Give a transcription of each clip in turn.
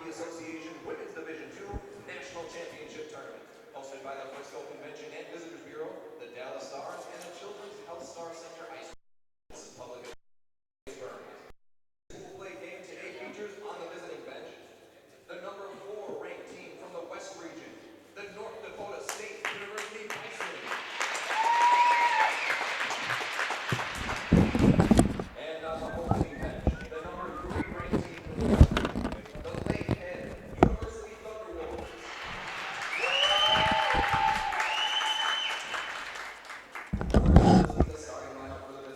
Hockey Association Women's Division II National Championship Tournament, hosted by the Frisco Convention and Visitors Bureau, the Dallas Stars, and the Children's Health Star Center Ice Public School play game today features on the visiting bench the number 4 ranked team from the West Region, the North Dakota State University Bison. And on the holding bench, the number 3 ranked team from the West Region, the Lakehead University Thunderwolves. The starting lineup for the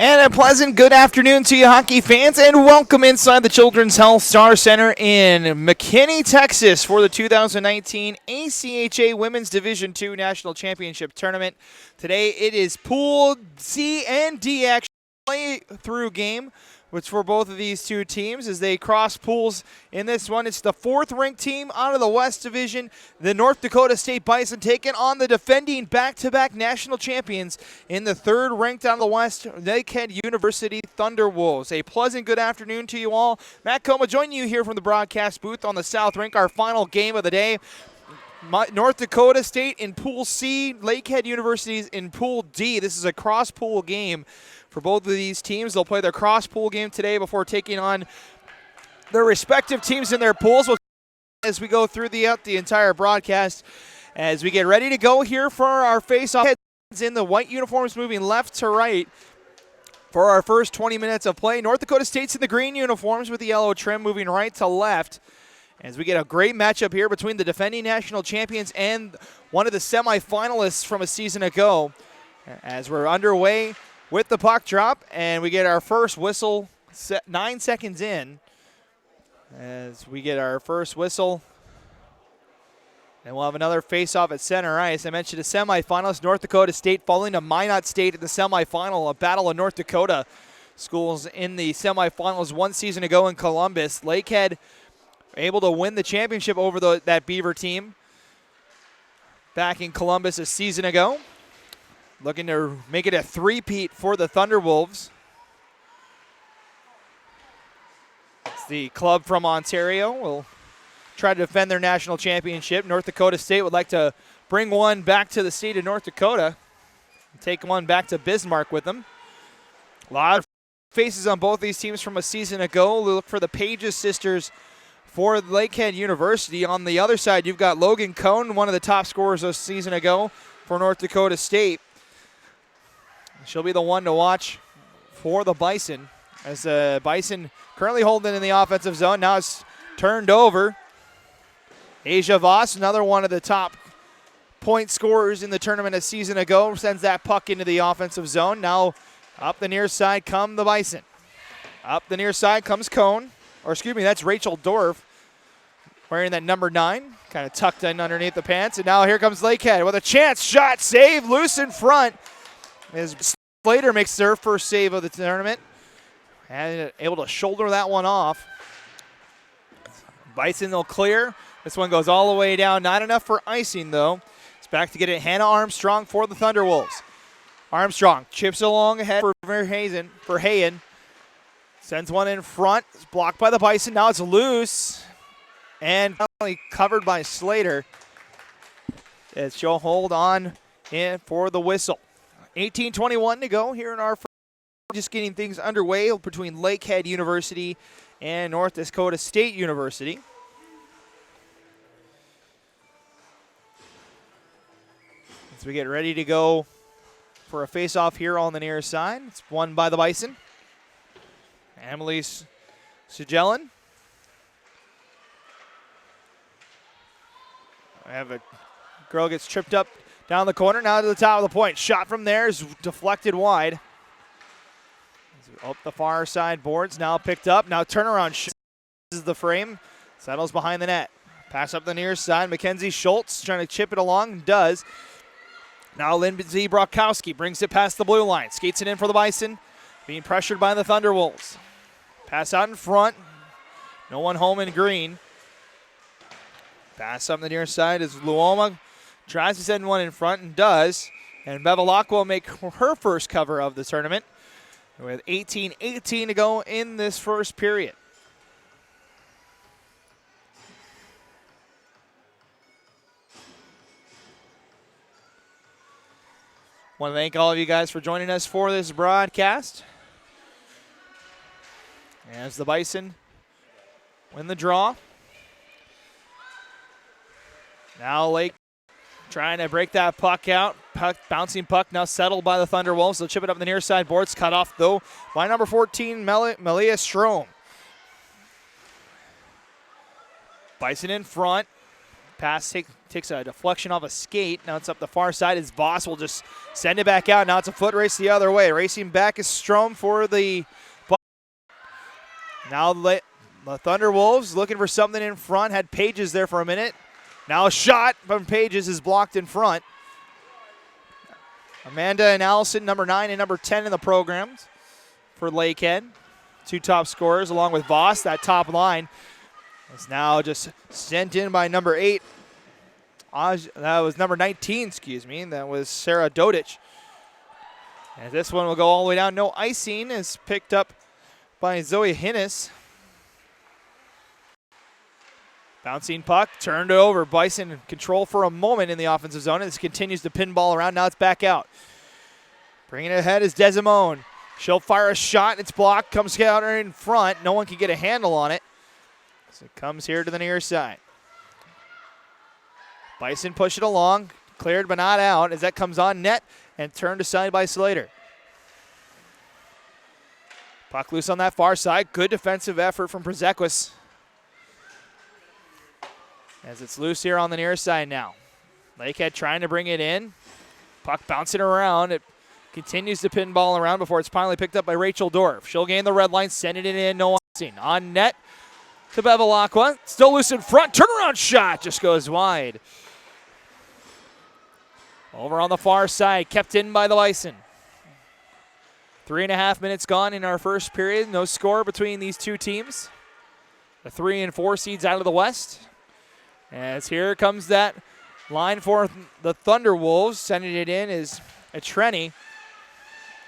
And a pleasant good afternoon to you, hockey fans, and welcome inside the Children's Health Star Center in McKinney, Texas for the 2019 ACHA Women's Division II National Championship Tournament. Today it is Pool C and D action play-through game, which for both of these two teams as they cross pools in this one. It's the fourth-ranked team out of the West Division, the North Dakota State Bison, taking on the defending back-to-back national champions in the third-ranked out of the West, Lakehead University Thunderwolves. A pleasant good afternoon to you all. Matt Coma joining you here from the broadcast booth on the South Rink, our final game of the day. North Dakota State in Pool C, Lakehead University's in Pool D. This is a cross-pool game for both of these teams. They'll play their cross-pool game today before taking on their respective teams in their pools. As we go through the entire broadcast, as we get ready to go here for our face-off in the white uniforms, moving left to right for our first 20 minutes of play. North Dakota State's in the green uniforms with the yellow trim, moving right to left. As we get a great matchup here between the defending national champions and one of the semifinalists from a season ago. As we're underway with the puck drop, and we get our first whistle 9 seconds in. As we get our first whistle, and we'll have another face-off at center ice. I mentioned a semifinalist, North Dakota State, falling to Minot State in the semifinal, a battle of North Dakota schools in the semifinals one season ago in Columbus. Lakehead able to win the championship over that Beaver team back in Columbus a season ago. Looking to make it a three-peat for the Thunderwolves. It's the club from Ontario will try to defend their national championship. North Dakota State would like to bring one back to the state of North Dakota. Take one back to Bismarck with them. A lot of faces on both these teams from a season ago. Look for the Pages sisters for Lakehead University. On the other side, you've got Logan Cohn, one of the top scorers a season ago for North Dakota State. She'll be the one to watch for the Bison, as the Bison currently holding in the offensive zone. Now it's turned over. ACHA Voss, another one of the top point scorers in the tournament a season ago, sends that puck into the offensive zone. Now up the near side come the Bison. Up the near side comes Cohn. Or excuse me, that's Rachel Dorff wearing that number 9, kind of tucked in underneath the pants. And now here comes Lakehead with a chance. Shot, save, loose in front. As Slater makes their first save of the tournament. And able to shoulder that one off. Bison will clear. This one goes all the way down. Not enough for icing, though. It's back to get it. Hannah Armstrong for the Thunderwolves. Armstrong chips along ahead for Hayen. Sends one in front. It's blocked by the Bison. Now it's loose. And finally covered by Slater. As she'll hold on in for the whistle. 18:21 to go here in our first. Just getting things underway between Lakehead University and North Dakota State University. As we get ready to go for a face-off here on the near side. It's won by the Bison. Emily Sugelin. I have a girl gets tripped up down the corner, now to the top of the point. Shot from there is deflected wide. Up the far side boards, now picked up. Now turnaround shot. This is the frame. Settles behind the net. Pass up the near side. Mackenzie Schultz trying to chip it along. Does. Now Lindsay Brokowski brings it past the blue line. Skates it in for the Bison. Being pressured by the Thunderwolves. Pass out in front. No one home in green. Pass up the near side as Luoma tries to send one in front and does. And Bevelak will make her first cover of the tournament with 18:18 to go in this first period. Want to thank all of you guys for joining us for this broadcast. As the Bison win the draw. Now Lake trying to break that puck out. Bouncing puck now settled by the Thunderwolves. They'll chip it up the near side boards. Cut off, though, by number 14, Malia Strom. Bison in front. Pass takes a deflection off a skate. Now it's up the far side as Voss will just send it back out. Now it's a foot race the other way. Racing back is Strom for the now the Thunderwolves looking for something in front. Had Pages there for a minute. Now a shot from Pages is blocked in front. Amanda and Allison, number 9 and number 10 in the programs for Lakehead. 2 top scorers along with Voss. That top line is now just sent in by number 8. That was number 19, excuse me. That was Sarah Dodich. And this one will go all the way down. No icing is picked up by Zoe Hinnis. Bouncing puck, turned over. Bison in control for a moment in the offensive zone. And this continues to pinball around. Now it's back out. Bringing it ahead is Desimone. She'll fire a shot. It's blocked. Comes out in front. No one can get a handle on it. So it comes here to the near side. Bison push it along. Cleared but not out as that comes on net and turned aside by Slater. Puck loose on that far side. Good defensive effort from Przekwis. As it's loose here on the near side now. Lakehead trying to bring it in. Puck bouncing around. It continues to pinball around before it's finally picked up by Rachel Dorff. She'll gain the red line, send it in, no icing. On net to Bevilacqua. Still loose in front. Turnaround shot just goes wide. Over on the far side, kept in by the Bison. 3.5 minutes gone in our first period. No score between these two teams. The 3 and 4 seeds out of the West. As here comes that line for the Thunderwolves. Sending it in is a Trenny.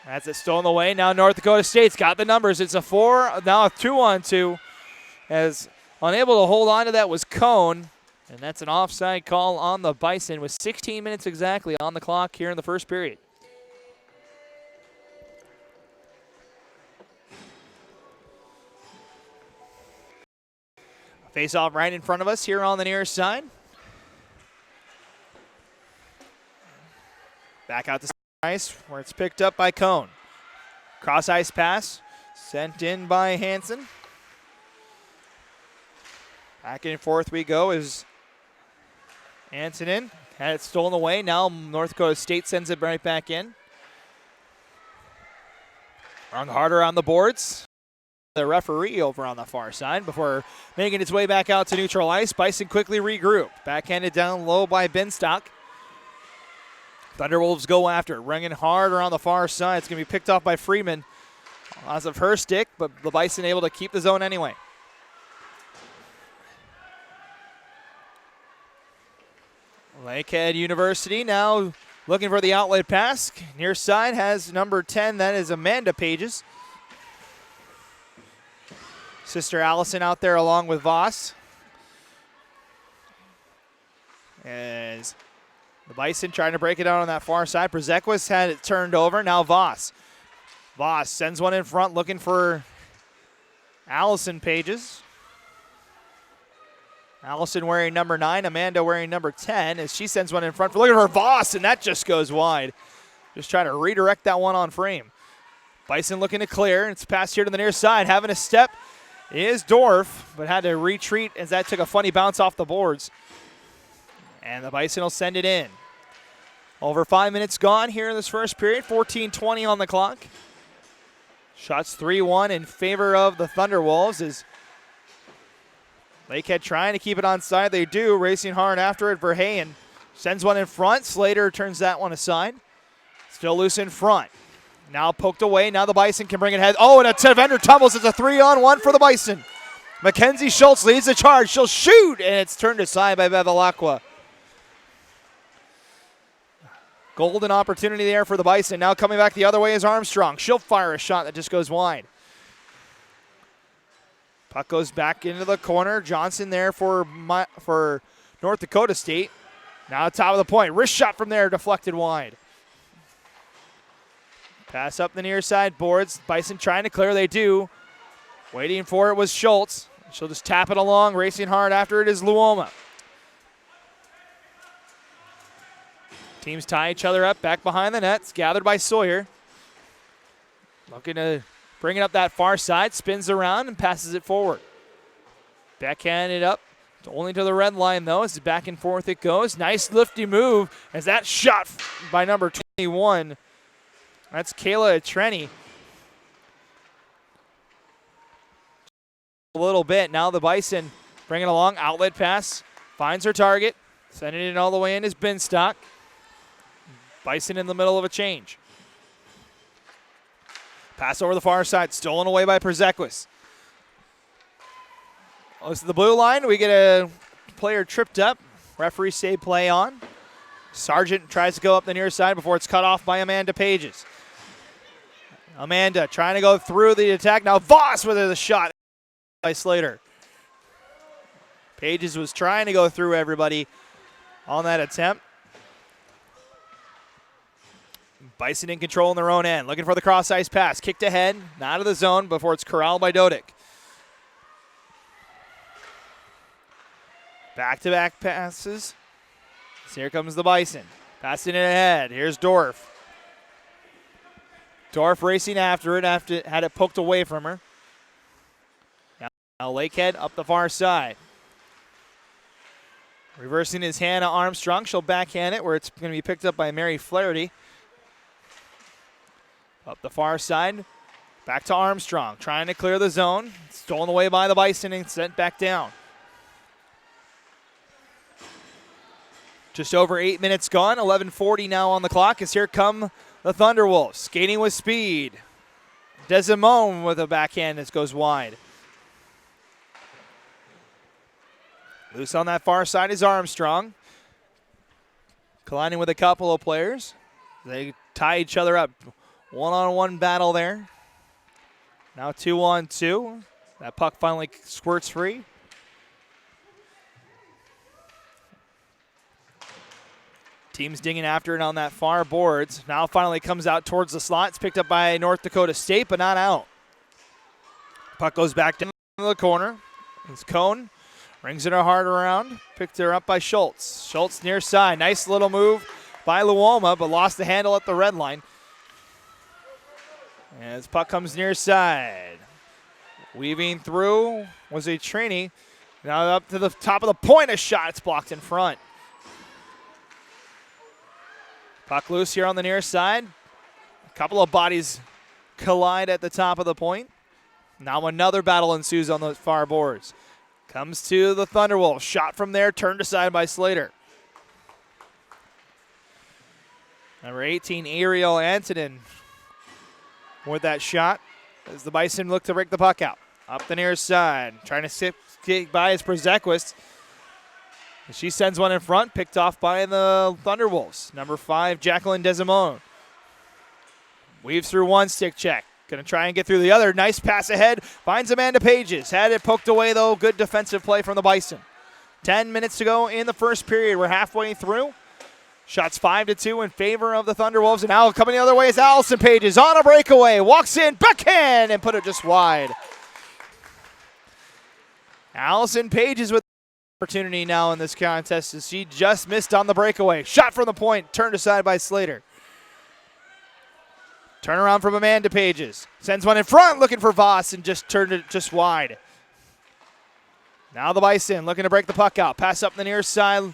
As it's stolen away. Now North Dakota State's got the numbers. It's a 4, now a 2-on-2. As unable to hold on to that was Cone. And that's an offside call on the Bison with 16 minutes exactly on the clock here in the first period. Face off right in front of us here on the near side. Back out to ice where it's picked up by Cone. Cross ice pass sent in by Hansen. Back and forth we go as Antonin had it stolen away. Now North Dakota State sends it right back in. Rung harder on the boards. The referee over on the far side before making its way back out to neutral ice. Bison quickly regroup. Backhanded down low by Binstock. Thunderwolves go after it. Ringing harder on the far side. It's going to be picked off by Freeman as of her stick, but the Bison able to keep the zone anyway. Lakehead University now looking for the outlet pass. Near side has number 10. That is Amanda Pages. Sister Allison out there along with Voss. As the Bison trying to break it out on that far side. Przekwis had it turned over. Now Voss. Voss sends one in front looking for Allison Pages. Allison wearing number 9. Amanda wearing number 10 as she sends one in front. Looking for Voss, and that just goes wide. Just trying to redirect that one on frame. Bison looking to clear. It's passed here to the near side. Having a step is Dorff, but had to retreat as that took a funny bounce off the boards. And the Bison will send it in. Over 5 minutes gone here in this first period. 14:20 on the clock. Shots 3-1 in favor of the Thunderwolves as Lakehead trying to keep it on side. They do. Racing hard after it. Verheyen sends one in front. Slater turns that one aside. Still loose in front. Now poked away. Now the Bison can bring it ahead. Oh, and a defender tumbles. It's a 3-on-1 for the Bison. Mackenzie Schultz leads the charge. She'll shoot, and it's turned aside by Bevilacqua. Golden opportunity there for the Bison. Now coming back the other way is Armstrong. She'll fire a shot that just goes wide. Puck goes back into the corner. Johnson there for North Dakota State. Now top of the point. Wrist shot from there, deflected wide. Pass up the near side boards. Bison trying to clear. They do. Waiting for it was Schultz. She'll just tap it along. Racing hard after it is Luoma. Teams tie each other up back behind the nets. Gathered by Sawyer. Looking to bring it up that far side. Spins around and passes it forward. Backhanded up Only to the red line, though, as back and forth it goes. Nice lifty move as that shot by number 21. That's Kayla Trenny. A little bit. Now the Bison bringing along. Outlet pass. Finds her target. Sending it all the way in is Binstock. Bison in the middle of a change. Pass over the far side. Stolen away by Perzequis. Close to the blue line. We get a player tripped up. Referee say play on. Sargent tries to go up the near side before it's cut off by Amanda Pages. Amanda trying to go through the attack. Now Voss with the shot by Slater. Pages was trying to go through everybody on that attempt. Bison in control in their own end. Looking for the cross ice pass. Kicked ahead. Out of the zone before it's corralled by Dodick. Back-to-back passes. So here comes the Bison. Passing it ahead. Here's Dorf. Dorf racing after it after had it poked away from her. Now Lakehead up the far side. Reversing his Hannah Armstrong. She'll backhand it where it's going to be picked up by Mary Flaherty. Up the far side. Back to Armstrong. Trying to clear the zone. Stolen away by the Bison and sent back down. Just over 8 minutes gone. 11:40 now on the clock as here come the Thunderwolves. Skating with speed. Desimone with a backhand that goes wide. Loose on that far side is Armstrong. Colliding with a couple of players. They tie each other up. One-on-one battle there. Now 2-on-2. That puck finally squirts free. Teams digging after it on that far boards. Now finally comes out towards the slot. It's picked up by North Dakota State, but not out. Puck goes back down to the corner. It's Cone. Rings it hard around. Picked her up by Schultz. Schultz near side. Nice little move by Luoma, but lost the handle at the red line. As puck comes near side. Weaving through was a Trini. Now up to the top of the point. A shot. It's blocked in front. Puck loose here on the near side. A couple of bodies collide at the top of the point. Now another battle ensues on the far boards. Comes to the Thunderwolves. Shot from there, turned aside by Slater. Number 18, Ariel Antonin with that shot as the Bison look to break the puck out. Up the near side, trying to skate by his Perzequis. She sends one in front, picked off by the Thunderwolves. Number 5, Jacqueline Desimone. Weaves through one stick check. Going to try and get through the other. Nice pass ahead. Finds Amanda Pages. Had it poked away, though. Good defensive play from the Bison. 10 minutes to go in the first period. We're halfway through. Shots 5-2 in favor of the Thunderwolves. And now coming the other way is Allison Pages on a breakaway. Walks in, backhand, and put it just wide. Allison Pages with the opportunity now in this contest as she just missed on the breakaway. Shot from the point, turned aside by Slater. Turnaround from Amanda Pages. Sends one in front, looking for Voss, and just turned it just wide. Now the Bison looking to break the puck out. Pass up the near side,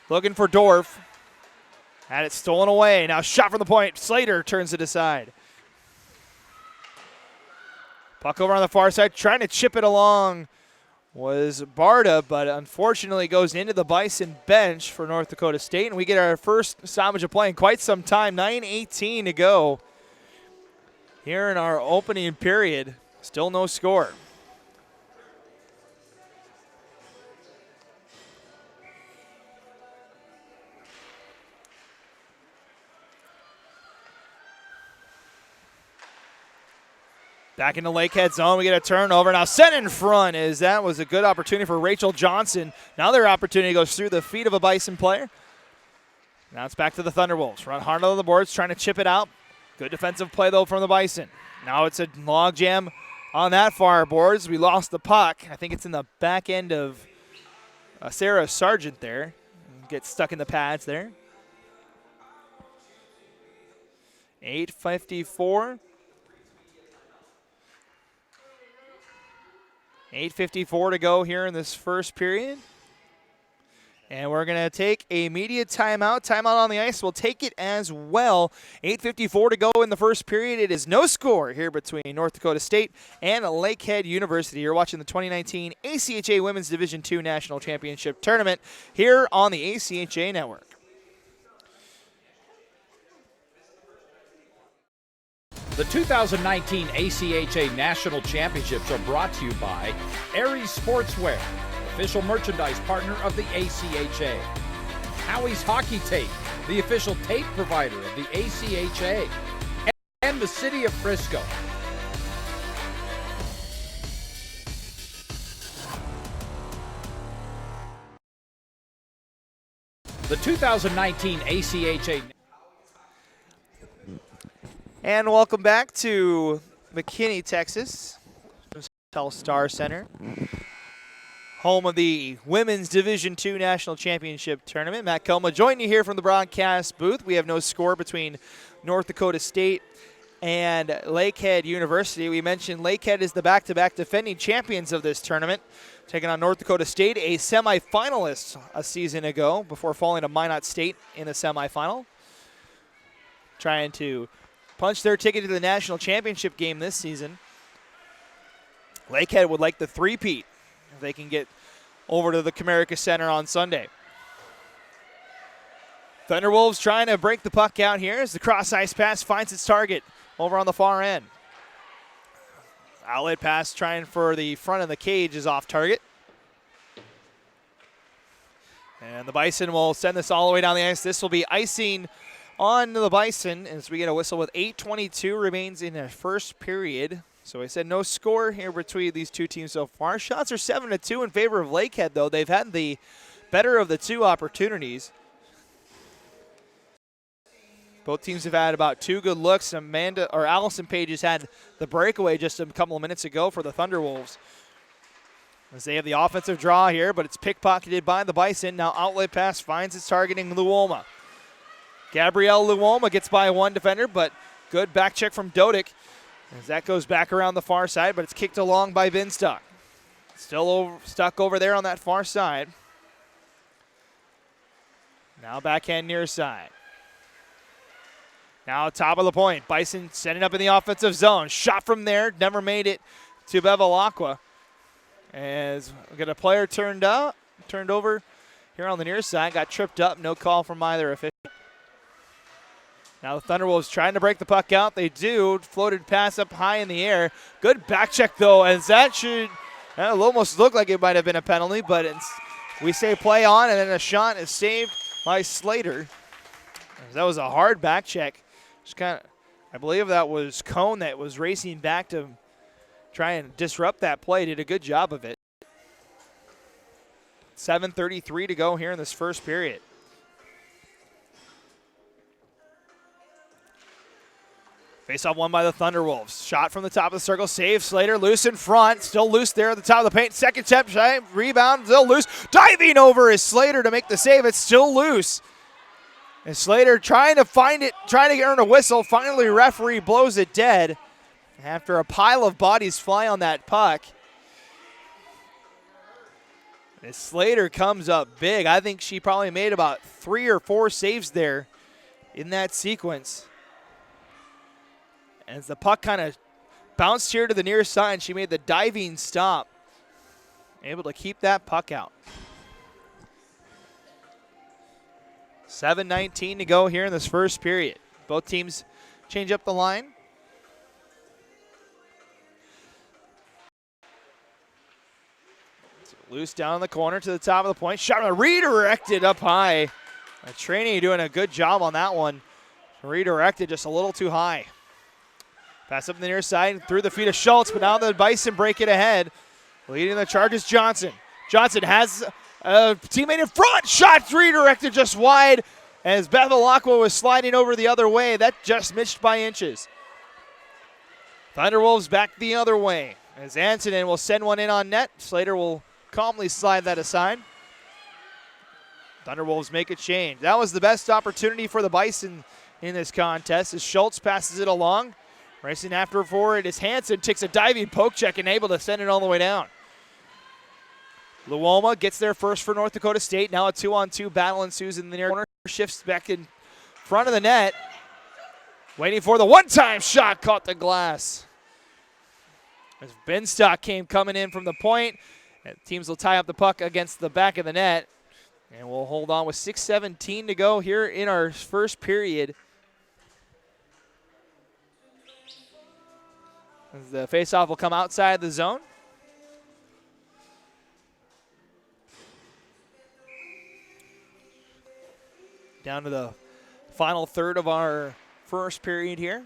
looking for Dorf. Had it stolen away. Now shot from the point. Slater turns it aside. Puck over on the far side, trying to chip it along was Barta, but unfortunately goes into the Bison bench for North Dakota State, and we get our first stoppage of play in quite some time. 9:18 to go. Here in our opening period, still no score. Back into Lakehead zone, we get a turnover. Now sent in front as that was a good opportunity for Rachel Johnson. Now their opportunity goes through the feet of a Bison player. Now it's back to the Thunderwolves. Run hard on the boards, trying to chip it out. Good defensive play, though, from the Bison. Now it's a log jam on that far boards. We lost the puck. I think it's in the back end of Sarah Sargent there. Gets stuck in the pads there. 8:54. 8:54 to go here in this first period. And we're going to take a media timeout. Timeout on the ice. We'll take it as well. 8:54 to go in the first period. It is no score here between North Dakota State and Lakehead University. You're watching the 2019 ACHA Women's Division II National Championship Tournament here on the ACHA Network. The 2019 ACHA National Championships are brought to you by Aries Sportswear, official merchandise partner of the ACHA. Howie's Hockey Tape, the official tape provider of the ACHA. And the City of Frisco. The 2019 ACHA. And welcome back to McKinney, Texas, Untitled Star Center, home of the Women's Division II National Championship Tournament. Matt Coma joining you here from the broadcast booth. We have no score between North Dakota State and Lakehead University. We mentioned Lakehead is the back-to-back defending champions of this tournament, taking on North Dakota State, a semifinalist a season ago before falling to Minot State in the semifinal. Trying to punch their ticket to the national championship game this season. Lakehead would like the three-peat if they can get over to the Comerica Center on Sunday. Thunderwolves trying to break the puck out here as the cross-ice pass finds its target over on the far end. Outlet pass trying for the front of the cage is off target. And the Bison will send this all the way down the ice. This will be icing on the Bison as we get a whistle with 8:22 remains in the first period. So I said no score here between these two teams so far. Shots are 7-2 in favor of Lakehead, though. They've had the better of the two opportunities. Both teams have had about two good looks. Allison Page has had the breakaway just a couple of minutes ago for the Thunderwolves. As they have the offensive draw here, but it's pickpocketed by the Bison. Now outlet pass finds its targeting Luoma. Gabrielle Luoma gets by one defender, but good back check from Dodick as that goes back around the far side, but it's kicked along by Vinstock. Still stuck over there on that far side. Now backhand near side. Now top of the point. Bison setting up in the offensive zone. Shot from there, never made it to Bevilacqua. As we got a player turned over here on the near side, got tripped up, no call from either official. Now the Thunderwolves trying to break the puck out. They do. Floated pass up high in the air. Good back check, though, as that almost look like it might have been a penalty, but we say play on, and then a shot is saved by Slater. That was a hard back check. I believe that was Cone that was racing back to try and disrupt that play. Did a good job of it. 7:33 to go here in this first period. Face-off won by the Thunderwolves. Shot from the top of the circle. Save. Slater loose in front. Still loose there at the top of the paint. Second attempt. Rebound. Still loose. Diving over is Slater to make the save. It's still loose. And Slater trying to find it, trying to earn a whistle. Finally, referee blows it dead after a pile of bodies fly on that puck. And Slater comes up big. I think she probably made about 3 or 4 saves there in that sequence. As the puck kind of bounced here to the near side, she made the diving stop. Able to keep that puck out. 7:19 to go here in this first period. Both teams change up the line. Loose down in the corner to the top of the point. Shot redirected up high. Trainee doing a good job on that one. Redirected just a little too high. Pass up the near side through the feet of Schultz, but now the Bison break it ahead. Leading the charge is Johnson. Johnson has a teammate in front. Shot redirected just wide as Bevilacqua was sliding over the other way. That just missed by inches. Thunderwolves back the other way as Antonin will send one in on net. Slater will calmly slide that aside. Thunderwolves make a change. That was the best opportunity for the Bison in this contest as Schultz passes it along. Racing after forward is Hansen, takes a diving poke check and able to send it all the way down. Luoma gets there first for North Dakota State. Now a 2-on-2 battle ensues in the near corner. Shifts back in front of the net. Waiting for the one-time shot. Caught the glass. As Benstock came coming in from the point. Teams will tie up the puck against the back of the net. And we'll hold on with 6:17 to go here in our first period. As the faceoff will come outside the zone. Down to the final third of our first period here.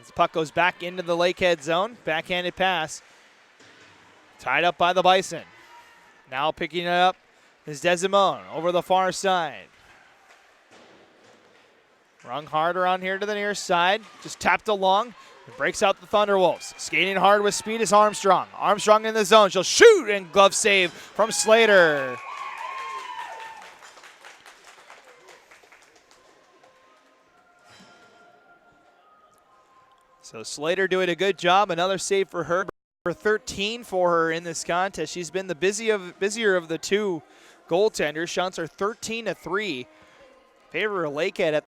As the puck goes back into the Lakehead zone. Backhanded pass. Tied up by the Bison. Now picking it up is Desimone over the far side. Rung hard around here to the near side. Just tapped along. It breaks out the Thunderwolves. Skating hard with speed is Armstrong. Armstrong in the zone. She'll shoot, and glove save from Slater. So Slater doing a good job. Another save for her. Number 13 for her in this contest. She's been the busier of the two goaltenders. Shots are 13-3. Favor of Lakehead at.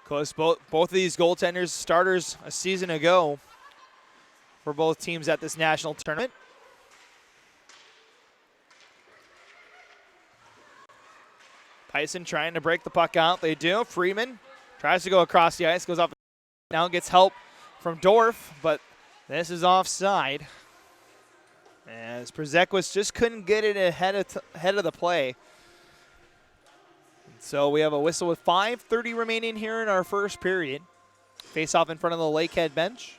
Because both of these goaltenders starters a season ago for both teams at this national tournament. Tyson trying to break the puck out. They do. Freeman tries to go across the ice, goes off. Now gets help from Dorf, but this is offside. As Przekwas just couldn't get it ahead of the play. So we have a whistle with 5:30 remaining here in our first period. Face off in front of the Lakehead bench.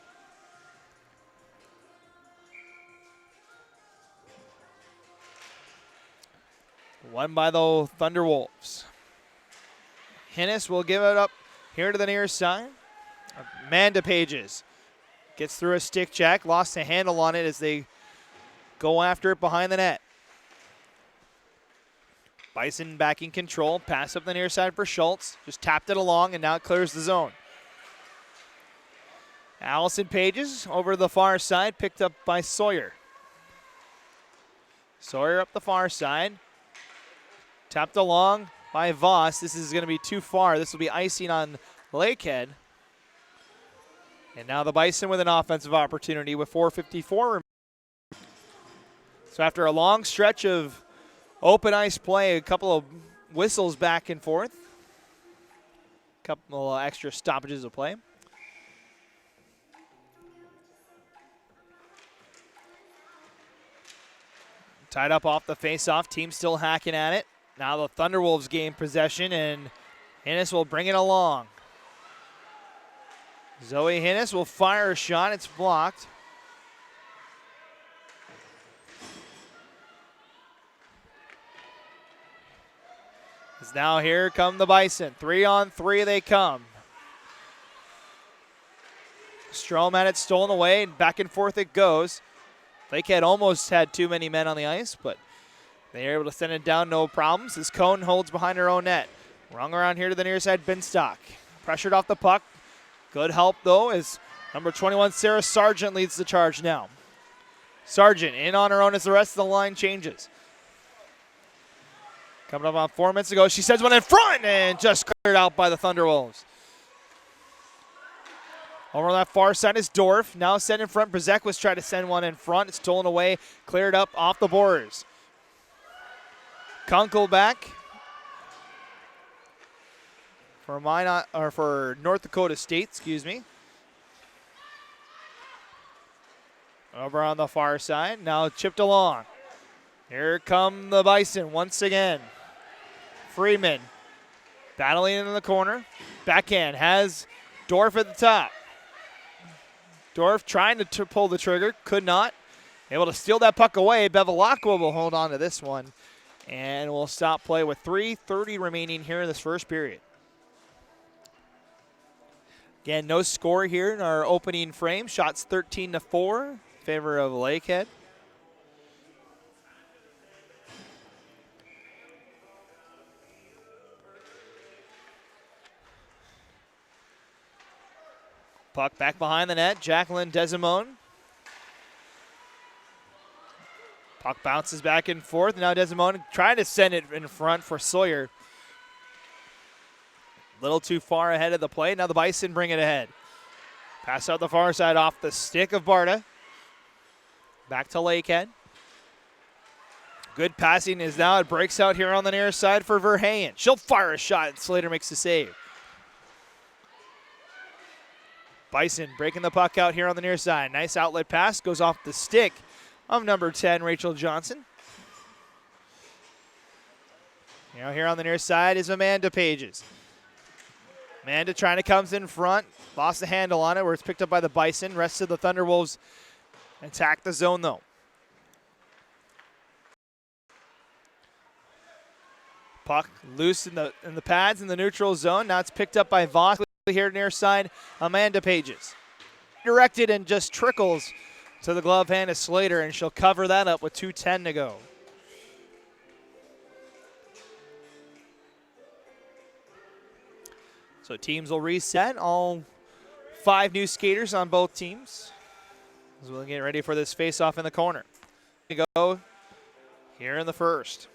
Won by the Thunderwolves. Hinnis will give it up here to the near side. Amanda Pages gets through a stick check, lost a handle on it as they go after it behind the net. Bison back in control, pass up the near side for Schultz. Just tapped it along, and now it clears the zone. Allison Pages over the far side, picked up by Sawyer. Sawyer up the far side. Tapped along by Voss. This is going to be too far. This will be icing on Lakehead. And now the Bison with an offensive opportunity with 4:54 remaining. So after a long stretch of open ice play, a couple of whistles back and forth, a couple of extra stoppages of play. Tied up off the faceoff, team still hacking at it. Now the Thunderwolves gain possession, and Hinnis will bring it along. Zoe Hinnis will fire a shot. It's blocked. As now here come the Bison. 3-on-3 they come. Strom had it stolen away, and back and forth it goes. Lakehead almost had too many men on the ice, but they are able to send it down, no problems, as Cone holds behind her own net. Rung around here to the near side, Benstock. Pressured off the puck. Good help, though, as number 21, Sarah Sargent, leads the charge now. Sargent in on her own as the rest of the line changes. Coming up on 4 minutes ago, she sends one in front and just cleared out by the Thunderwolves. Over on that far side is Dorf. Now sent in front. Przekwas tried to send one in front. It's stolen away, cleared up off the boards. Kunkel back for North Dakota State, excuse me. Over on the far side, now chipped along. Here come the Bison once again. Freeman battling in the corner. Backhand has Dorf at the top. Dorf trying to pull the trigger, could not. Able to steal that puck away. Bevilacqua will hold on to this one. And we'll stop play with 3:30 remaining here in this first period. Again, no score here in our opening frame. Shots 13-4 in favor of Lakehead. Puck back behind the net. Jacqueline Desimone. Puck bounces back and forth. Now Desimone trying to send it in front for Sawyer. A little too far ahead of the play. Now the Bison bring it ahead. Pass out the far side off the stick of Barta. Back to Lakehead. Good passing is now. It breaks out here on the near side for Verheyen. She'll fire a shot, and Slater makes the save. Bison breaking the puck out here on the near side. Nice outlet pass. Goes off the stick of number 10, Rachel Johnson. Now here on the near side is Amanda Pages. Amanda trying to comes in front. Lost the handle on it where it's picked up by the Bison. Rest of the Thunderwolves attack the zone though. Puck loose in the pads in the neutral zone. Now it's picked up by Voss here near side. Amanda Pages. Directed and just trickles to the glove hand of Slater, and she'll cover that up with 2:10 to go. So teams will reset. All 5 new skaters on both teams as we'll get ready for this face-off in the corner. We go here in the first.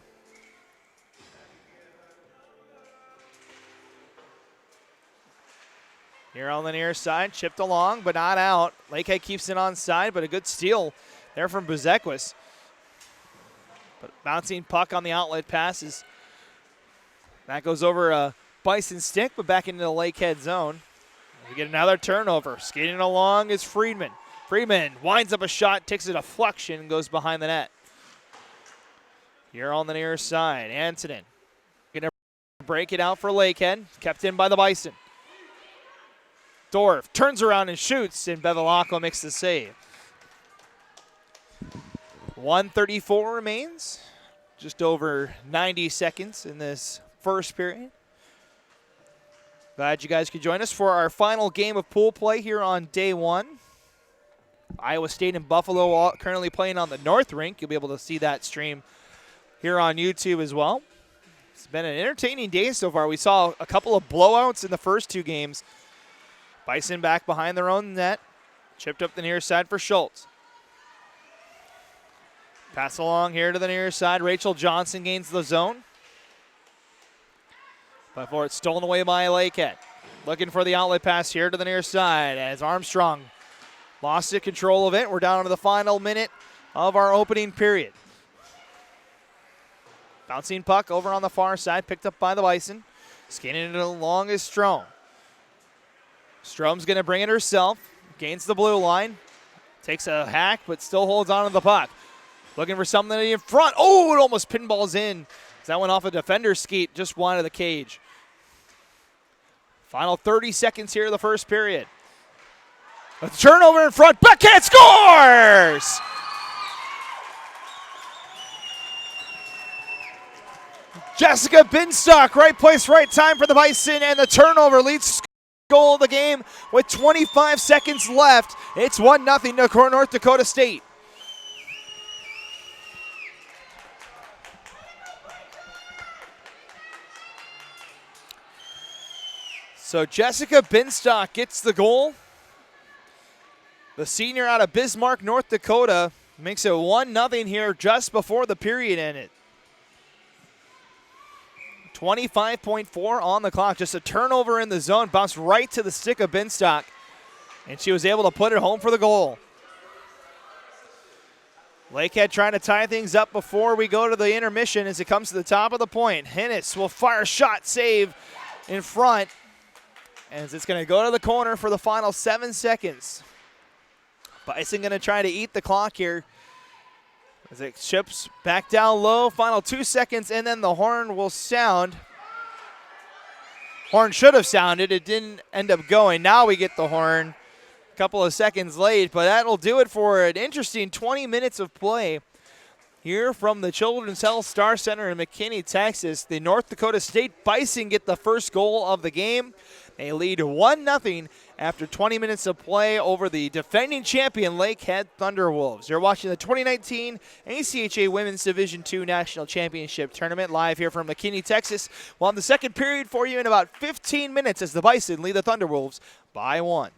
Here on the near side, chipped along, but not out. Lakehead keeps it on side, but a good steal there from Buzequis. But bouncing puck on the outlet passes. That goes over a Bison stick, but back into the Lakehead zone. We get another turnover. Skating along is Friedman. Friedman winds up a shot, takes a deflection, and goes behind the net. Here on the near side, Antonin gonna break it out for Lakehead. Kept in by the Bison. Dorf turns around and shoots, and Bevilacqua makes the save. 1:34 remains. Just over 90 seconds in this first period. Glad you guys could join us for our final game of pool play here on day 1. Iowa State and Buffalo currently playing on the North Rink. You'll be able to see that stream here on YouTube as well. It's been an entertaining day so far. We saw a couple of blowouts in the first 2 games. Bison back behind their own net. Chipped up the near side for Schultz. Pass along here to the near side. Rachel Johnson gains the zone. But for it stolen away by Lakehead. Looking for the outlet pass here to the near side as Armstrong lost the control of it. We're down to the final minute of our opening period. Bouncing puck over on the far side, picked up by the Bison. Skating it along is Strome. Strome's going to bring it herself. Gains the blue line. Takes a hack, but still holds on to the puck. Looking for something in front. Oh, it almost pinballs in. That went off a defender's skate, just wide of the cage. Final 30 seconds here of the first period. A turnover in front. Backhand scores! Jessica Binstock, right place, right time for the Bison, and the turnover leads goal of the game with 25 seconds left. It's 1-0 to North Dakota State. So Jessica Binstock gets the goal. The senior out of Bismarck, North Dakota, makes it 1-0 here just before the period ended. 25.4 on the clock. Just a turnover in the zone. Bounced right to the stick of Binstock. And she was able to put it home for the goal. Lakehead trying to tie things up before we go to the intermission as it comes to the top of the point. Hennis will fire a shot, save in front. As it's going to go to the corner for the final 7 seconds. Bison going to try to eat the clock here. As it chips back down low, final 2 seconds, and then the horn will sound. Horn should have sounded. It didn't end up going. Now we get the horn a couple of seconds late, but that'll do it for an interesting 20 minutes of play here from the Children's Health Star Center in McKinney, Texas. The North Dakota State Bison get the first goal of the game. They lead 1-0 after 20 minutes of play over the defending champion Lakehead Thunderwolves. You're watching the 2019 ACHA Women's Division II National Championship Tournament live here from McKinney, Texas. We'll have the second period for you in about 15 minutes as the Bison lead the Thunderwolves by 1.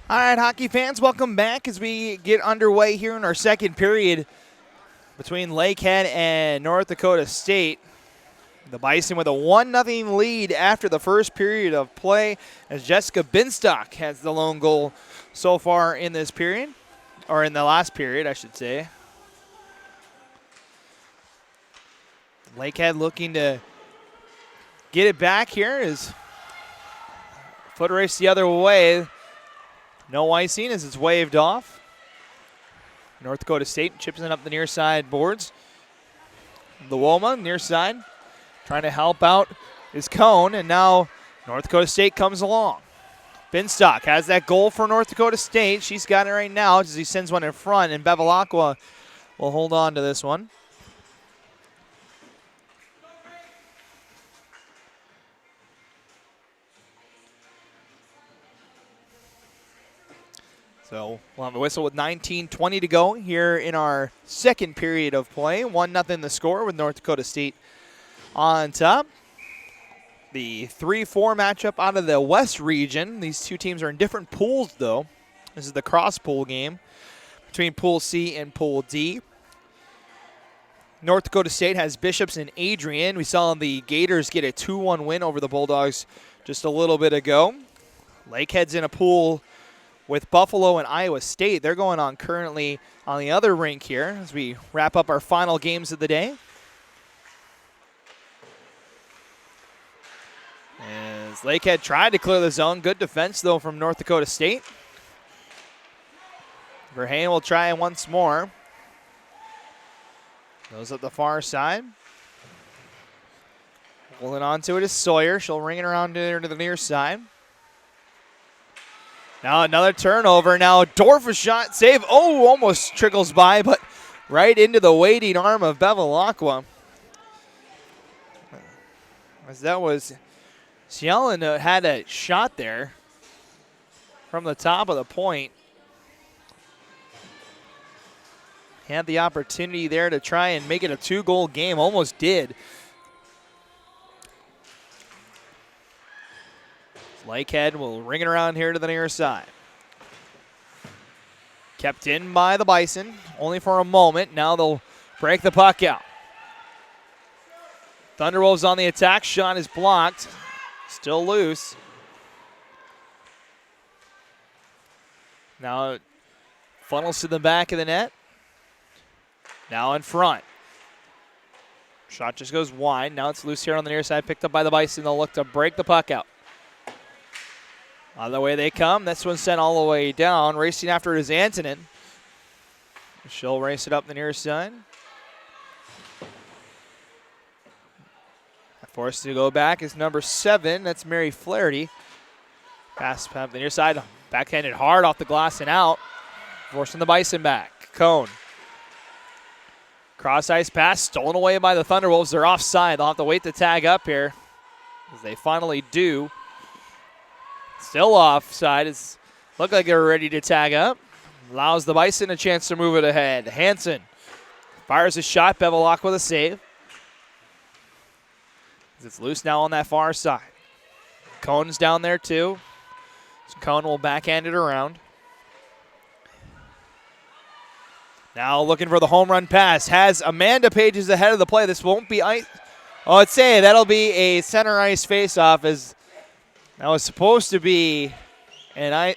All right, hockey fans, welcome back as we get underway here in our second period between Lakehead and North Dakota State. The Bison with a 1-0 lead after the first period of play as Jessica Binstock has the lone goal so far in this period, or in the last period, I should say. Lakehead looking to get it back here as foot race the other way. No icing as it's waved off. North Dakota State chips it up the near side boards. The Woma near side trying to help out is Cone, and now North Dakota State comes along. Binstock has that goal for North Dakota State. She's got it right now as he sends one in front, and Bevilacqua will hold on to this one. So we'll have a whistle with 19:20 to go here in our second period of play. 1-0 the score with North Dakota State on top. The 3-4 matchup out of the West region. These two teams are in different pools, though. This is the cross-pool game between Pool C and Pool D. North Dakota State has Bishops and Adrian. We saw the Gators get a 2-1 win over the Bulldogs just a little bit ago. Lakehead's in a pool with Buffalo and Iowa State. They're going on currently on the other rink here as we wrap up our final games of the day. As Lakehead tried to clear the zone. Good defense, though, from North Dakota State. Verheyen will try once more. Goes up the far side. Holding on to it is Sawyer. She'll ring it around to the near side. Now another turnover. Now Dorf a shot save. Oh, almost trickles by, but right into the waiting arm of Bevilacqua. As that was, Cielen had a shot there from the top of the point. Had the opportunity there to try and make it a 2-goal game. Almost did. Lakehead will ring it around here to the near side. Kept in by the Bison, only for a moment. Now they'll break the puck out. Thunderwolves on the attack. Shot is blocked. Still loose. Now it funnels to the back of the net. Now in front. Shot just goes wide. Now it's loose here on the near side. Picked up by the Bison. They'll look to break the puck out. On the way they come. This one's sent all the way down. Racing after it is Antonin. She'll race it up the near side. Forced to go back is number 7. That's Mary Flaherty. Pass up the near side. Backhanded hard off the glass and out. Forcing the Bison back. Cone. Cross ice pass stolen away by the Thunderwolves. They're offside. They'll have to wait to tag up here. As they finally do. Still offside. It's looked like they were ready to tag up. Allows the Bison a chance to move it ahead. Hansen fires a shot. Bevilacqua with a save. It's loose now on that far side. Cone's down there too. Cone will backhand it around. Now looking for the home run pass. Has Amanda Pages ahead of the play. This won't be ice. Oh, I'd say that'll be a center ice faceoff, as that was supposed to be a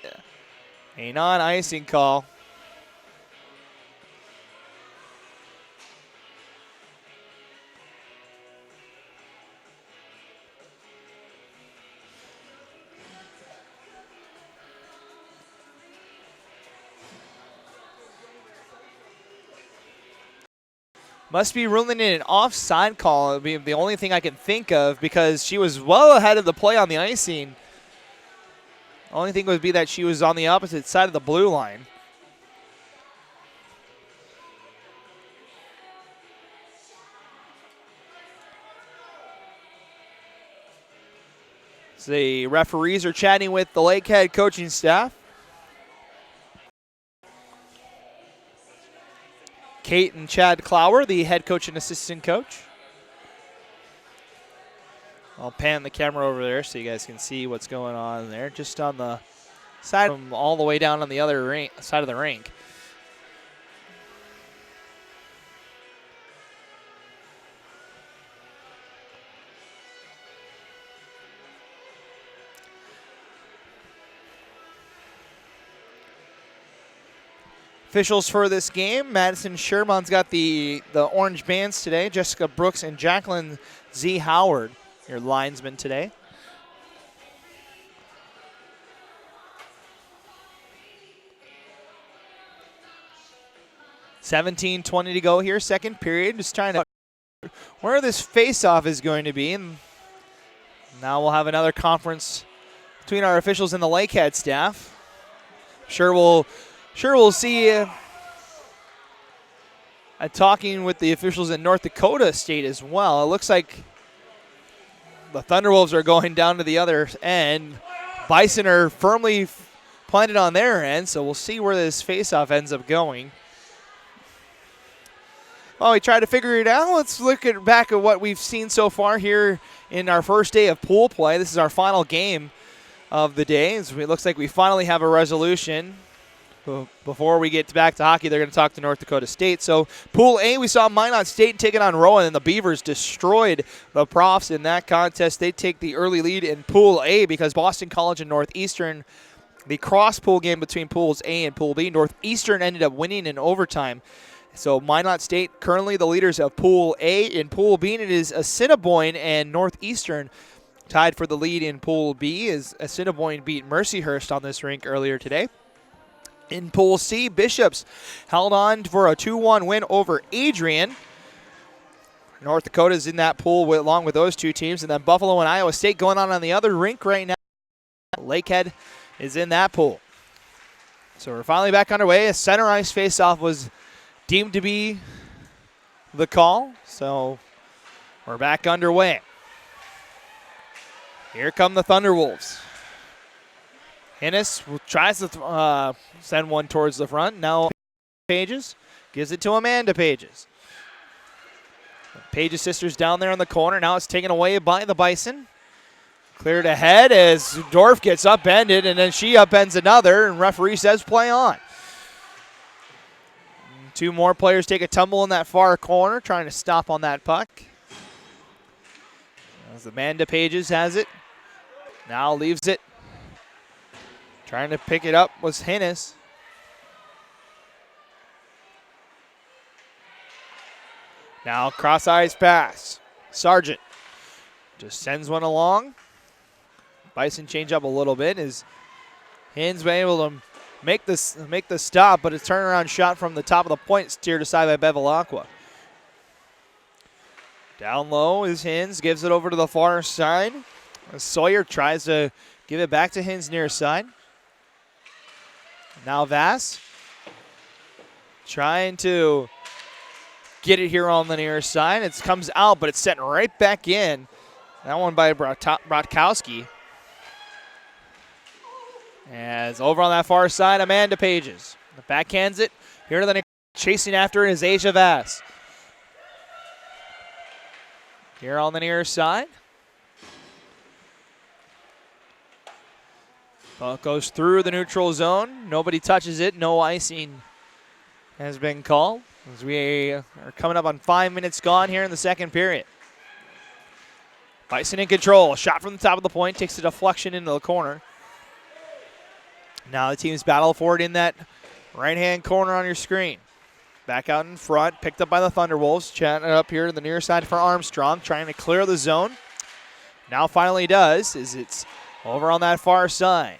non-icing call. Must be ruling in an offside call. It would be the only thing I can think of, because she was well ahead of the play on the icing. Only thing would be that she was on the opposite side of the blue line. So the referees are chatting with the Lakehead coaching staff. Kate and Chad Clower, the head coach and assistant coach. I'll pan the camera over there so you guys can see what's going on there. Just on the side from all the way down on the other side of the rink. Officials for this game, Madison Sherman's got the orange bands today. Jessica Brooks and Jacqueline Z. Howard, your linesmen today. $17:20 to go here, second period. Just trying to where this face-off is going to be. And now we'll have another conference between our officials and the Lakehead staff. Sure we'll see talking with the officials in North Dakota State as well. It looks like the Thunderwolves are going down to the other end. Bison are firmly planted on their end, so we'll see where this faceoff ends up going. Well, we tried to figure it out. Let's look back at what we've seen so far here in our first day of pool play. This is our final game of the day. It looks like we finally have a resolution. Before we get back to hockey, they're going to talk to North Dakota State. So Pool A, we saw Minot State taking on Rowan, and the Beavers destroyed the Profs in that contest. They take the early lead in Pool A because Boston College and Northeastern, the cross-pool game between Pools A and Pool B, Northeastern ended up winning in overtime. So Minot State currently the leaders of Pool A. In Pool B, it is Assiniboine and Northeastern tied for the lead in Pool B as Assiniboine beat Mercyhurst on this rink earlier today. In Pool C, Bishops held on for a 2-1 win over Adrian. North Dakota's in that pool along with those two teams. And then Buffalo and Iowa State going on the other rink right now. Lakehead is in that pool. So we're finally back underway. A center ice faceoff was deemed to be the call. So we're back underway. Here come the Thunderwolves. Hennis tries to send one towards the front. Now Pages gives it to Amanda Pages. Pages sisters down there in the corner. Now it's taken away by the Bison. Cleared ahead as Dorf gets upended, and then she upends another, and referee says play on. Two more players take a tumble in that far corner, trying to stop on that puck. As Amanda Pages has it. Now leaves it. Trying to pick it up was Hennis. Now cross-ice pass. Sargent just sends one along. Bison change up a little bit as Hins been able to make the stop, but a turnaround shot from the top of the point steered aside by Bevilacqua. Down low is Hins, gives it over to the far side. Sawyer tries to give it back to Hins near side. Now Vass trying to get it here on the near side. It comes out, but it's sent right back in. That one by Brotkowski. As over on that far side, Amanda Pages. The backhands it. Here to the chasing after it is Asia Vass. Here on the near side. Puck goes through the neutral zone. Nobody touches it. No icing has been called as we are coming up on 5 minutes gone here in the second period. Bison in control. Shot from the top of the point. Takes a deflection into the corner. Now the teams battle for it in that right-hand corner on your screen. Back out in front. Picked up by the Thunderwolves. Chatting it up here to the near side for Armstrong. Trying to clear the zone. Now finally does as it's over on that far side.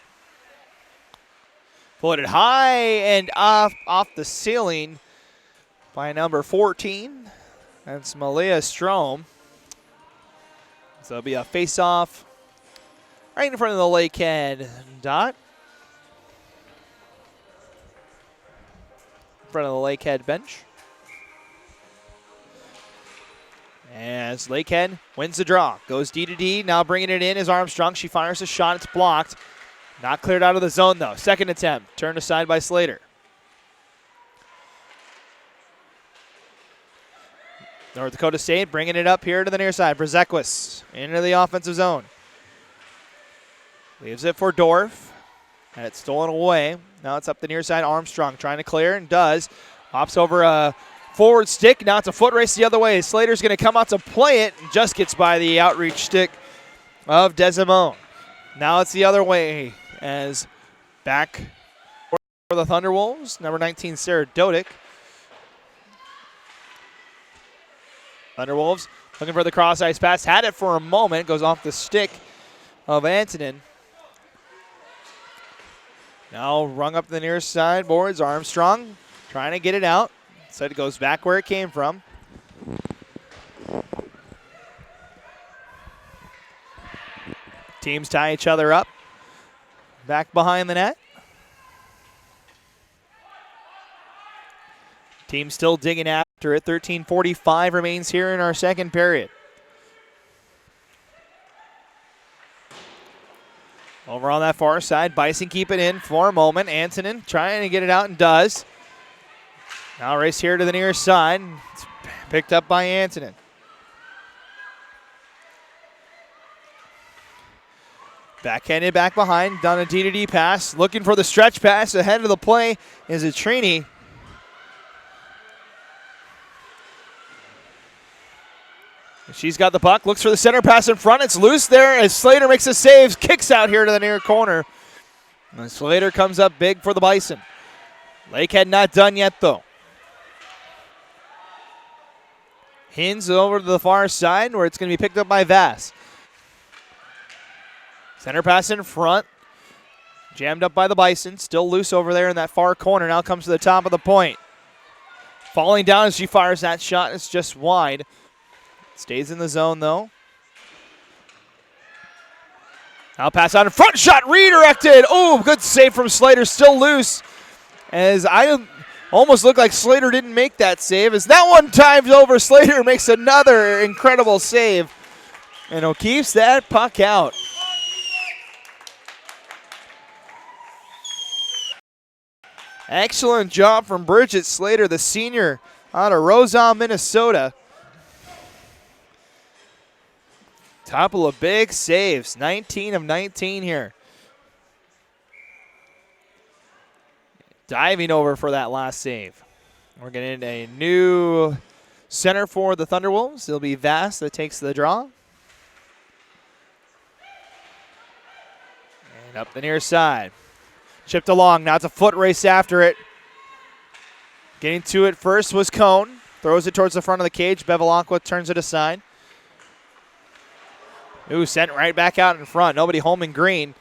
Put it high and off the ceiling by number 14. That's Malia Strom. So it'll be a face-off right in front of the Lakehead dot. In front of the Lakehead bench. As Lakehead wins the draw. Goes D to D. Now bringing it in is Armstrong. She fires a shot. It's blocked. Not cleared out of the zone, though. Second attempt. Turned aside by Slater. North Dakota State bringing it up here to the near side. Brzekwis into the offensive zone. Leaves it for Dorf. Had it stolen away. Now it's up the near side. Armstrong trying to clear and does. Hops over a forward stick. Now it's a foot race the other way. Slater's going to come out to play it and just gets by the outreach stick of Desimone. Now it's the other way as back for the Thunderwolves. Number 19, Sarah Dodick. Thunderwolves looking for the cross-ice pass. Had it for a moment. Goes off the stick of Antonin. Now rung up the near side boards. Armstrong trying to get it out. Said it goes back where it came from. Teams tie each other up. Back behind the net. Team still digging after it. 13:45 remains here in our second period. Over on that far side, Bison keep it in for a moment. Antonin trying to get it out and does. Now race here to the near side. It's picked up by Antonin. Backhanded back behind, done a D-to-D pass. Looking for the stretch pass. Ahead of the play is a Trini. She's got the puck, looks for the center pass in front. It's loose there as Slater makes a save, kicks out here to the near corner. And Slater comes up big for the Bison. Lakehead not done yet, though. Hins over to the far side where it's going to be picked up by Vass. Center pass in front. Jammed up by the Bison. Still loose over there in that far corner. Now comes to the top of the point. Falling down as she fires that shot. It's just wide. Stays in the zone, though. Now pass out in front. Shot redirected. Oh, good save from Slater. Still loose. As I almost looked like Slater didn't make that save. As that one times over, Slater makes another incredible save. And O'Keefe's that puck out. Excellent job from Bridget Slater, the senior out of Roseau, Minnesota. Couple of big saves, 19 of 19 here. Diving over for that last save. We're getting a new center for the Thunderwolves. It'll be Vass that takes the draw. And up the near side. Chipped along, now it's a foot race after it. Getting to it first was Cone. Throws it towards the front of the cage. Bevilacqua turns it aside. Ooh, sent right back out in front. Nobody home in green.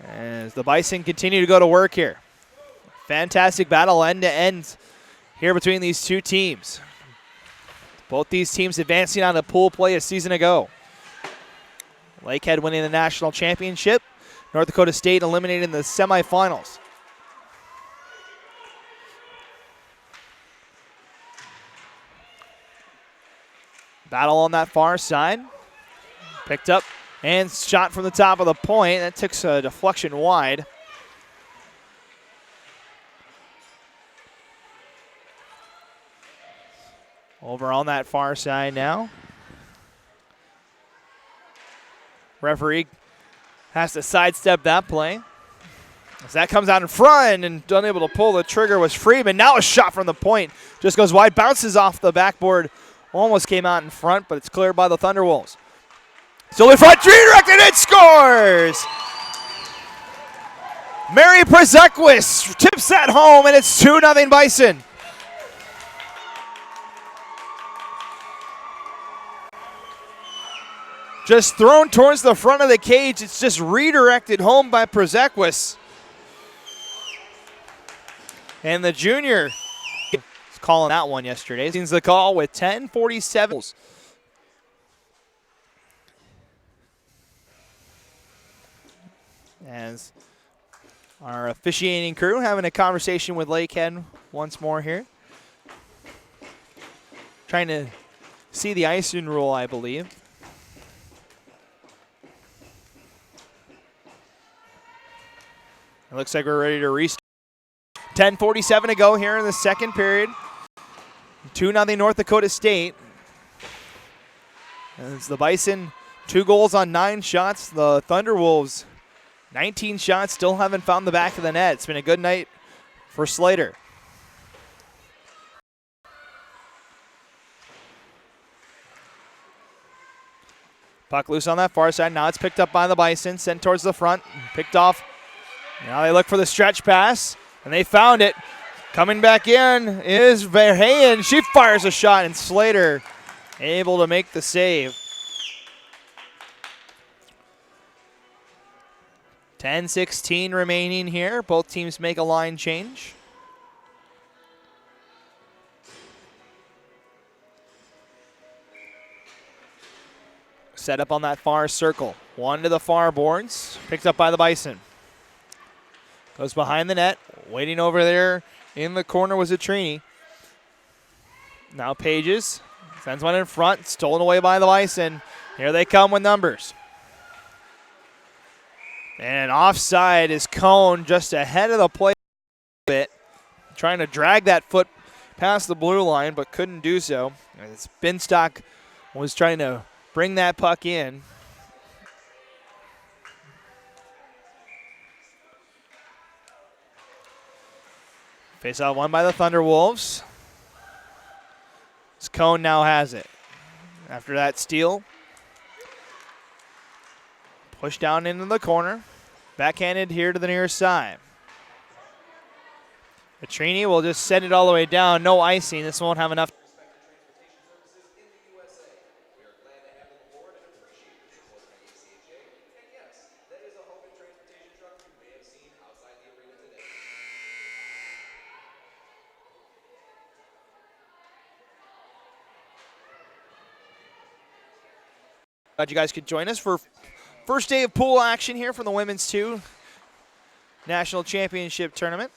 As the Bison continue to go to work here. Fantastic battle end to end here between these two teams. Both these teams advancing on the pool play a season ago. Lakehead winning the national championship. North Dakota State eliminated in the semifinals. Battle on that far side. Picked up and shot from the top of the point. That took a deflection wide. Over on that far side now. Referee has to sidestep that play. As that comes out in front and unable to pull the trigger was Freeman. Now a shot from the point. Just goes wide, bounces off the backboard. Almost came out in front, but it's cleared by the Thunderwolves. Still in front, redirected, it scores! Mary Prezequis tips that home, and it's 2-0 Bison. Just thrown towards the front of the cage. It's just redirected home by Prezequis. And the junior is calling that one yesterday. Seems the call with 10:47. As our officiating crew having a conversation with Lakehead once more here. Trying to see the icing rule, I believe. It looks like we're ready to restart. 10:47 to go here in the second period. 2-0 North Dakota State. As the Bison, 2 goals on 9 shots. The Thunderwolves 19 shots, still haven't found the back of the net. It's been a good night for Slater. Puck loose on that far side. Now it's picked up by the Bison, sent towards the front, picked off. Now they look for the stretch pass, and they found it. Coming back in is Verheyen. She fires a shot, and Slater able to make the save. 10-16 remaining here. Both teams make a line change. Set up on that far circle. One to the far boards. Picked up by the Bison. Goes behind the net. Waiting over there in the corner was Atrini. Now Pages. Sends one in front. Stolen away by the Bison. Here they come with numbers. And offside is Cone just ahead of the play a bit. Trying to drag that foot past the blue line, but couldn't do so. As Binstock was trying to bring that puck in. Face-off won by the Thunderwolves. Cone now has it. After that steal. Push down into the corner. Backhanded here to the near side. Atrini will just send it all the way down. No icing. This won't have enough. Glad you guys could join us for first day of pool action here for the Women's 2 National Championship Tournament.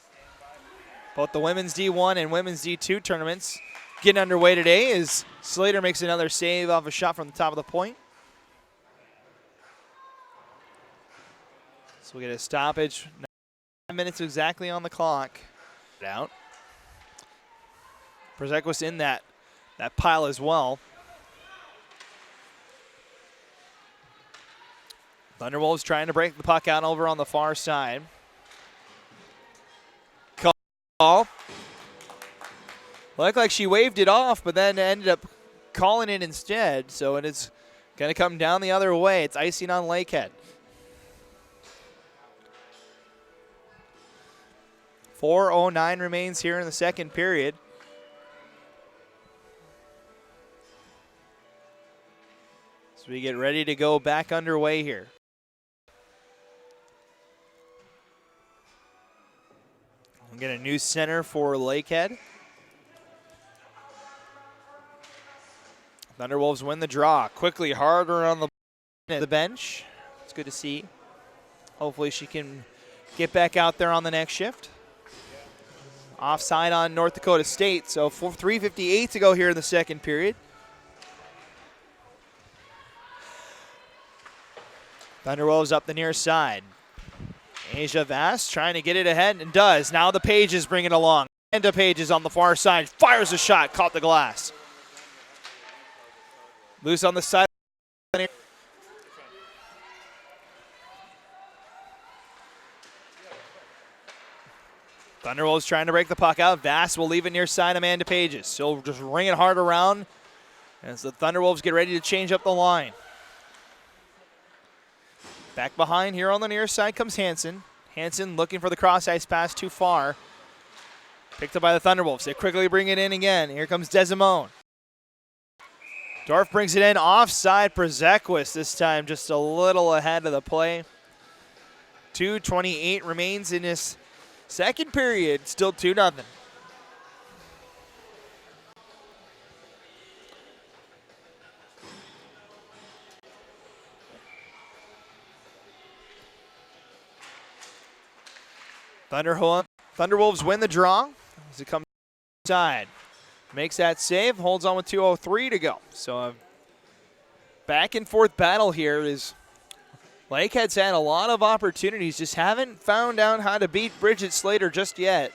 Both the Women's D1 and Women's D2 tournaments getting underway today as Slater makes another save off a shot from the top of the point. So we get a stoppage. 9 minutes exactly on the clock. Out. Przekwas in that pile as well. Thunderwolves trying to break the puck out over on the far side. Call. Looked like she waved it off, but then ended up calling it instead. So it is going to come down the other way. It's icing on Lakehead. 4:09 remains here in the second period. So we get ready to go back underway here. We'll get a new center for Lakehead. Thunderwolves win the draw. Quickly harder on the bench. It's good to see. Hopefully she can get back out there on the next shift. Offside on North Dakota State. So 3:58 to go here in the second period. Thunderwolves up the near side. ACHA Vass trying to get it ahead and does. Now the Pages bring it along. And to Pages on the far side. Fires a shot. Caught the glass. Loose on the side. Thunderwolves trying to break the puck out. Vass will leave it near side. Amanda Pages. So just ring it hard around as the Thunderwolves get ready to change up the line. Back behind here on the near side comes Hansen. Hansen looking for the cross ice pass too far. Picked up by the Thunderwolves. They quickly bring it in again. Here comes Desimone. Dorf brings it in offside. Przekwas this time just a little ahead of the play. 2:28 remains in this second period. Still 2-0. Thunderwolves win the draw as it comes inside. Makes that save, holds on with 2:03 to go. So a back and forth battle here is Lakehead's had a lot of opportunities, just haven't found out how to beat Bridget Slater just yet.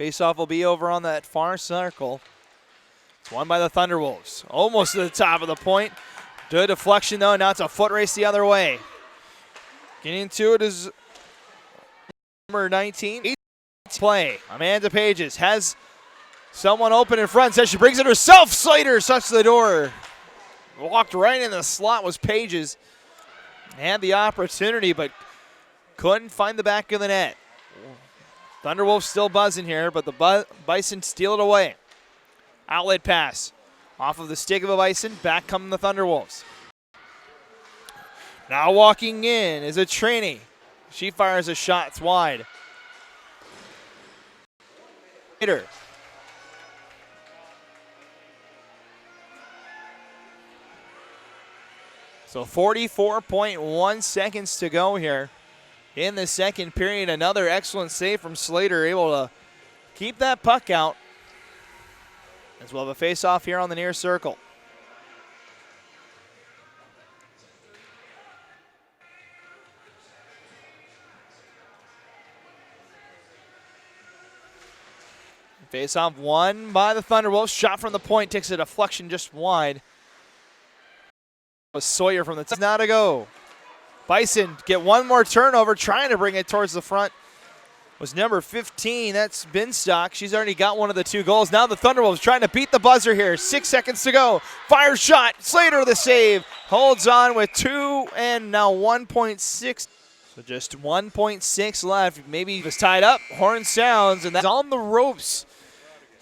Faceoff will be over on that far circle. It's won by the Thunderwolves. Almost to the top of the point. Good deflection though, now it's a foot race the other way. Getting into it is number 19. Play. Amanda Pages has someone open in front. Says she brings it herself. Slater shuts the door. Walked right in the slot was Pages. Had the opportunity, but couldn't find the back of the net. Thunderwolves still buzzing here, but the Bison steal it away. Outlet pass. Off of the stick of a Bison. Back come the Thunderwolves. Now walking in is a trainee. She fires a shot. It's wide. So 44.1 seconds to go here in the second period. Another excellent save from Slater, able to keep that puck out. As we'll have a face-off here on the near circle. Face-off won by the Thunderwolves. Shot from the point, takes a deflection just wide. Was Sawyer from the now to go. Bison get one more turnover, trying to bring it towards the front. Was number 15, that's Binstock. She's already got one of the two goals. Now the Thunderwolves trying to beat the buzzer here. 6 seconds to go. Fire shot, Slater the save. Holds on with 2 and now 1.6. So just 1.6 left. Maybe it was tied up. Horn sounds, and that's on the ropes.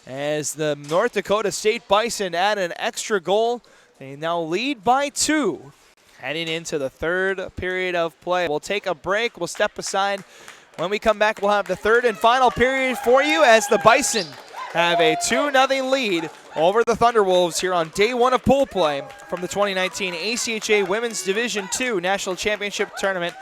As the North Dakota State Bison add an extra goal. They now lead by 2. Heading into the third period of play. We'll take a break. We'll step aside. When we come back, we'll have the third and final period for you as the Bison have a 2-0 lead over the Thunderwolves here on day 1 of pool play from the 2019 ACHA Women's Division II National Championship Tournament.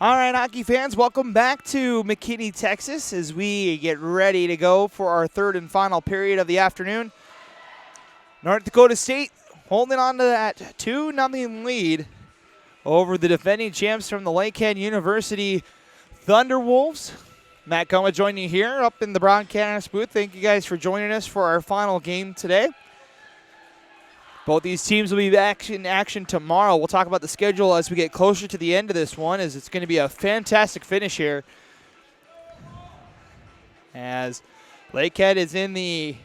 All right, hockey fans, welcome back to McKinney, Texas, as we get ready to go for our third and final period of the afternoon. North Dakota State holding on to that 2-0 lead over the defending champs from the Lakehead University Thunderwolves. Matt Coma joining you here up in the broadcast booth. Thank you guys for joining us for our final game today. Both these teams will be back in action tomorrow. We'll talk about the schedule as we get closer to the end of this one, as it's going to be a fantastic finish here. As Lakehead is in the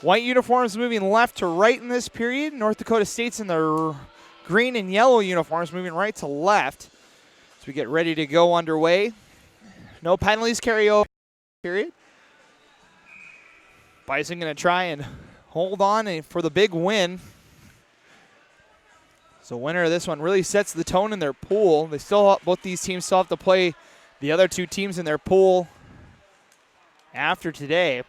white uniforms, moving left to right in this period. North Dakota State's in the green and yellow uniforms, moving right to left. As we get ready to go underway. No penalties carry over period. Bison going to try and hold on for the big win. So winner of this one really sets the tone in their pool. Both these teams still have to play the other two teams in their pool after today.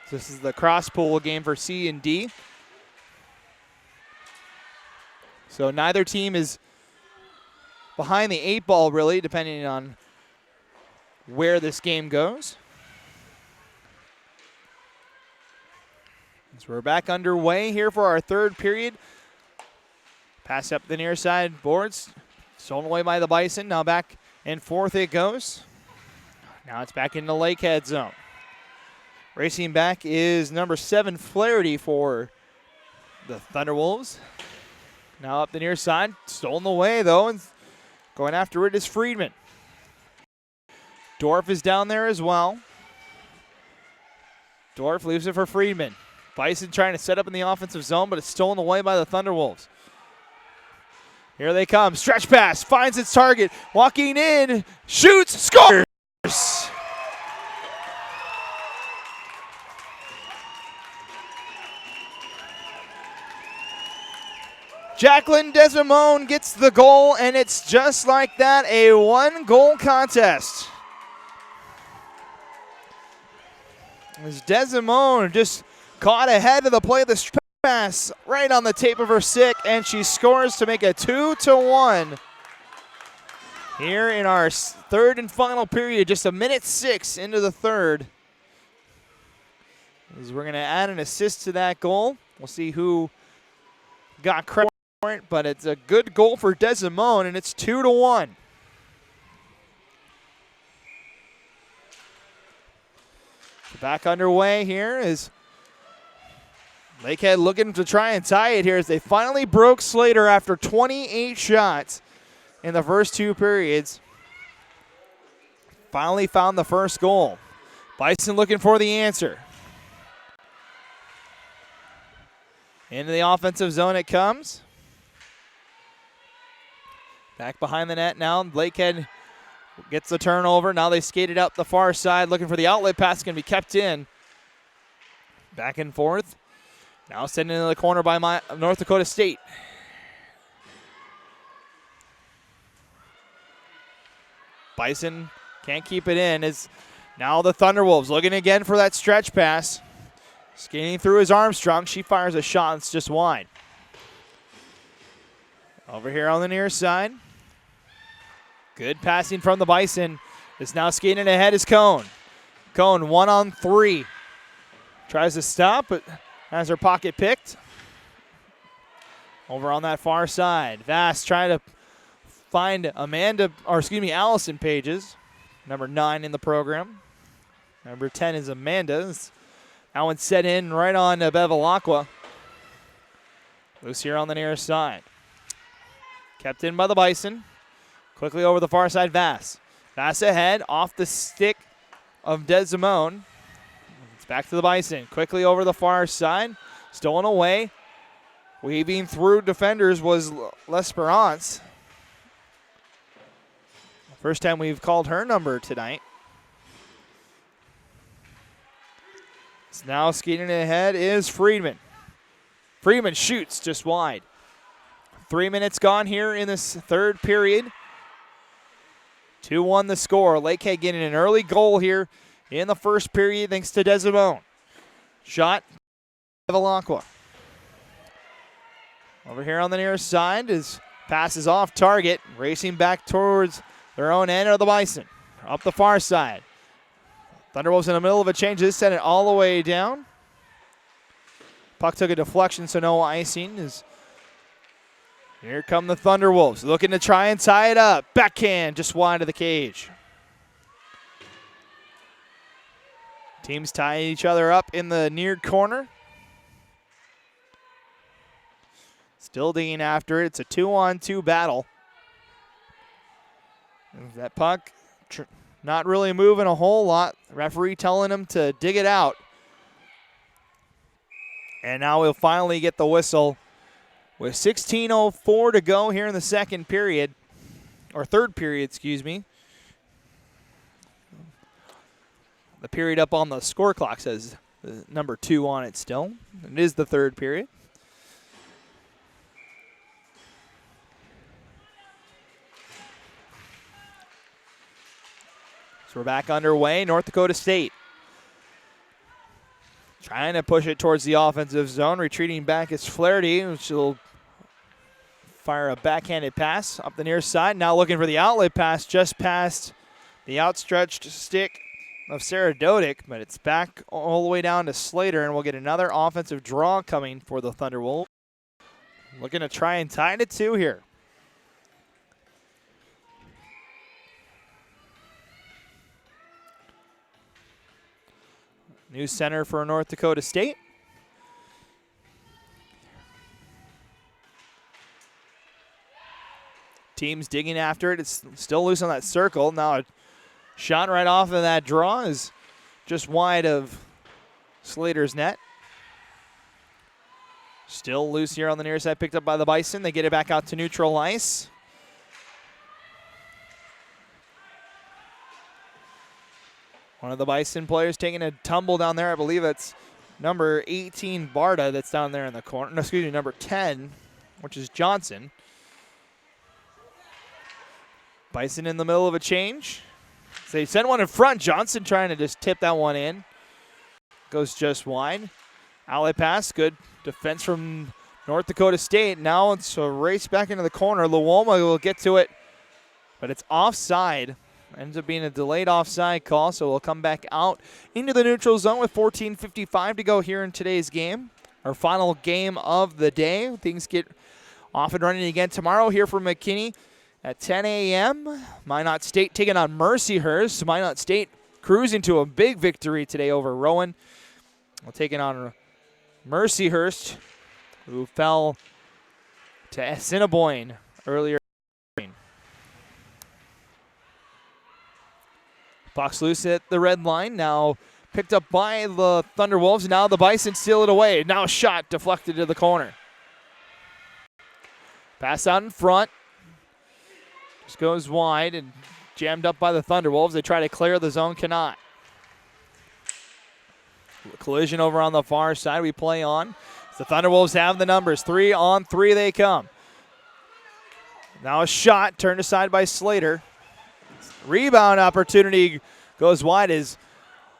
So this is the cross pool game for C and D. So neither team is behind the 8 ball really, depending on where this game goes. So we're back underway here for our third period. Pass up the near side boards. Stolen away by the Bison. Now back and forth it goes. Now it's back into Lakehead zone. Racing back is number 7, Flaherty for the Thunderwolves. Now up the near side. Stolen away though, and going after it is Friedman. Dorf is down there as well. Dorf leaves it for Friedman. Bison trying to set up in the offensive zone, but it's stolen away by the Thunderwolves. Here they come. Stretch pass. Finds its target. Walking in. Shoots. Scores. Jacqueline Desimone gets the goal, and it's just like that, a 1-goal contest. As Desimone just caught ahead of the play, the stretch pass right on the tape of her stick, and she scores to make it 2-1. Here in our third and final period, just 1:06 into the third. As we're going to add an assist to that goal. We'll see who got credit for it, but it's a good goal for Desimone, and it's 2-1. Back underway here is Lakehead looking to try and tie it here as they finally broke Slater after 28 shots in the first 2 periods. Finally found the first goal. Bison looking for the answer. Into the offensive zone it comes. Back behind the net now. Lakehead gets the turnover. Now they skated out the far side looking for the outlet pass. Going to be kept in. Back and forth. Now sending into the corner by North Dakota State. Bison can't keep it in. As now the Thunderwolves looking again for that stretch pass. Skating through his Armstrong. She fires a shot. It's just wide. Over here on the near side. Good passing from the Bison. Is now skating ahead is Cone. Cone 1-on-3. Tries to stop, but has her pocket picked. Over on that far side. Vass trying to find Allison Pages. Number 9 in the program. Number 10 is Amanda. That one set in right on Bevilacqua. Loose here on the near side. Kept in by the Bison. Quickly over the far side, Vass. Vass ahead, off the stick of Desimone. It's back to the Bison. Quickly over the far side. Stolen away. Weaving through defenders was L'Esperance. First time we've called her number tonight. So now skating ahead is Friedman. Friedman shoots just wide. 3 minutes gone here in this third period. 2-1 the score. Lakehead getting an early goal here in the first period thanks to Desimone. Shot, Bevilacqua. Over here on the near side is Passes off target, racing back towards their own end of the Bison. Up the far side. Thunderwolves in the middle of a change. This sent it all the way down. Puck took a deflection, so no icing. Here come the Thunderwolves, looking to try and tie it up. Backhand just wide of the cage. Teams tying each other up in the near corner. Still digging after it. It's a 2-on-2 battle. That puck not really moving a whole lot. The referee telling him to dig it out. And now we'll finally get the whistle with 16:04 to go here in the second period, or third period, excuse me. The period up on the score clock says number 2 on it still. It is the third period. So we're back underway. North Dakota State trying to push it towards the offensive zone. Retreating back is Flaherty, which will fire a backhanded pass up the near side. Now looking for the outlet pass just past the outstretched stick of Sarah Dodick, but it's back all the way down to Slater, and we'll get another offensive draw coming for the Thunderwolves. Looking to try and tie it at 2 here. New center for North Dakota State. Team's digging after it. It's still loose on that circle. Now a shot right off of that draw is just wide of Slater's net. Still loose here on the near side, picked up by the Bison. They get it back out to neutral ice. One of the Bison players taking a tumble down there. I believe that's number 18, Barta, that's down there in the corner. No, excuse me, number 10, which is Johnson. Bison in the middle of a change. So they send one in front. Johnson trying to just tip that one in. Goes just wide. Outlet pass, good defense from North Dakota State. Now it's a race back into the corner. Luoma will get to it, but it's offside. Ends up being a delayed offside call, so we'll come back out into the neutral zone with 14:55 to go here in today's game. Our final game of the day. Things get off and running again tomorrow here for McKinney at 10 a.m. Minot State taking on Mercyhurst. Minot State cruising to a big victory today over Rowan. We're taking on Mercyhurst, who fell to Assiniboine earlier. Puck's loose at the red line. Now picked up by the Thunderwolves. Now the Bison steal it away. Now a shot deflected to the corner. Pass out in front. Just goes wide and jammed up by the Thunderwolves. They try to clear the zone, cannot. Collision over on the far side. We play on. The Thunderwolves have the numbers. 3-on-3 they come. Now a shot turned aside by Slater. Rebound opportunity goes wide as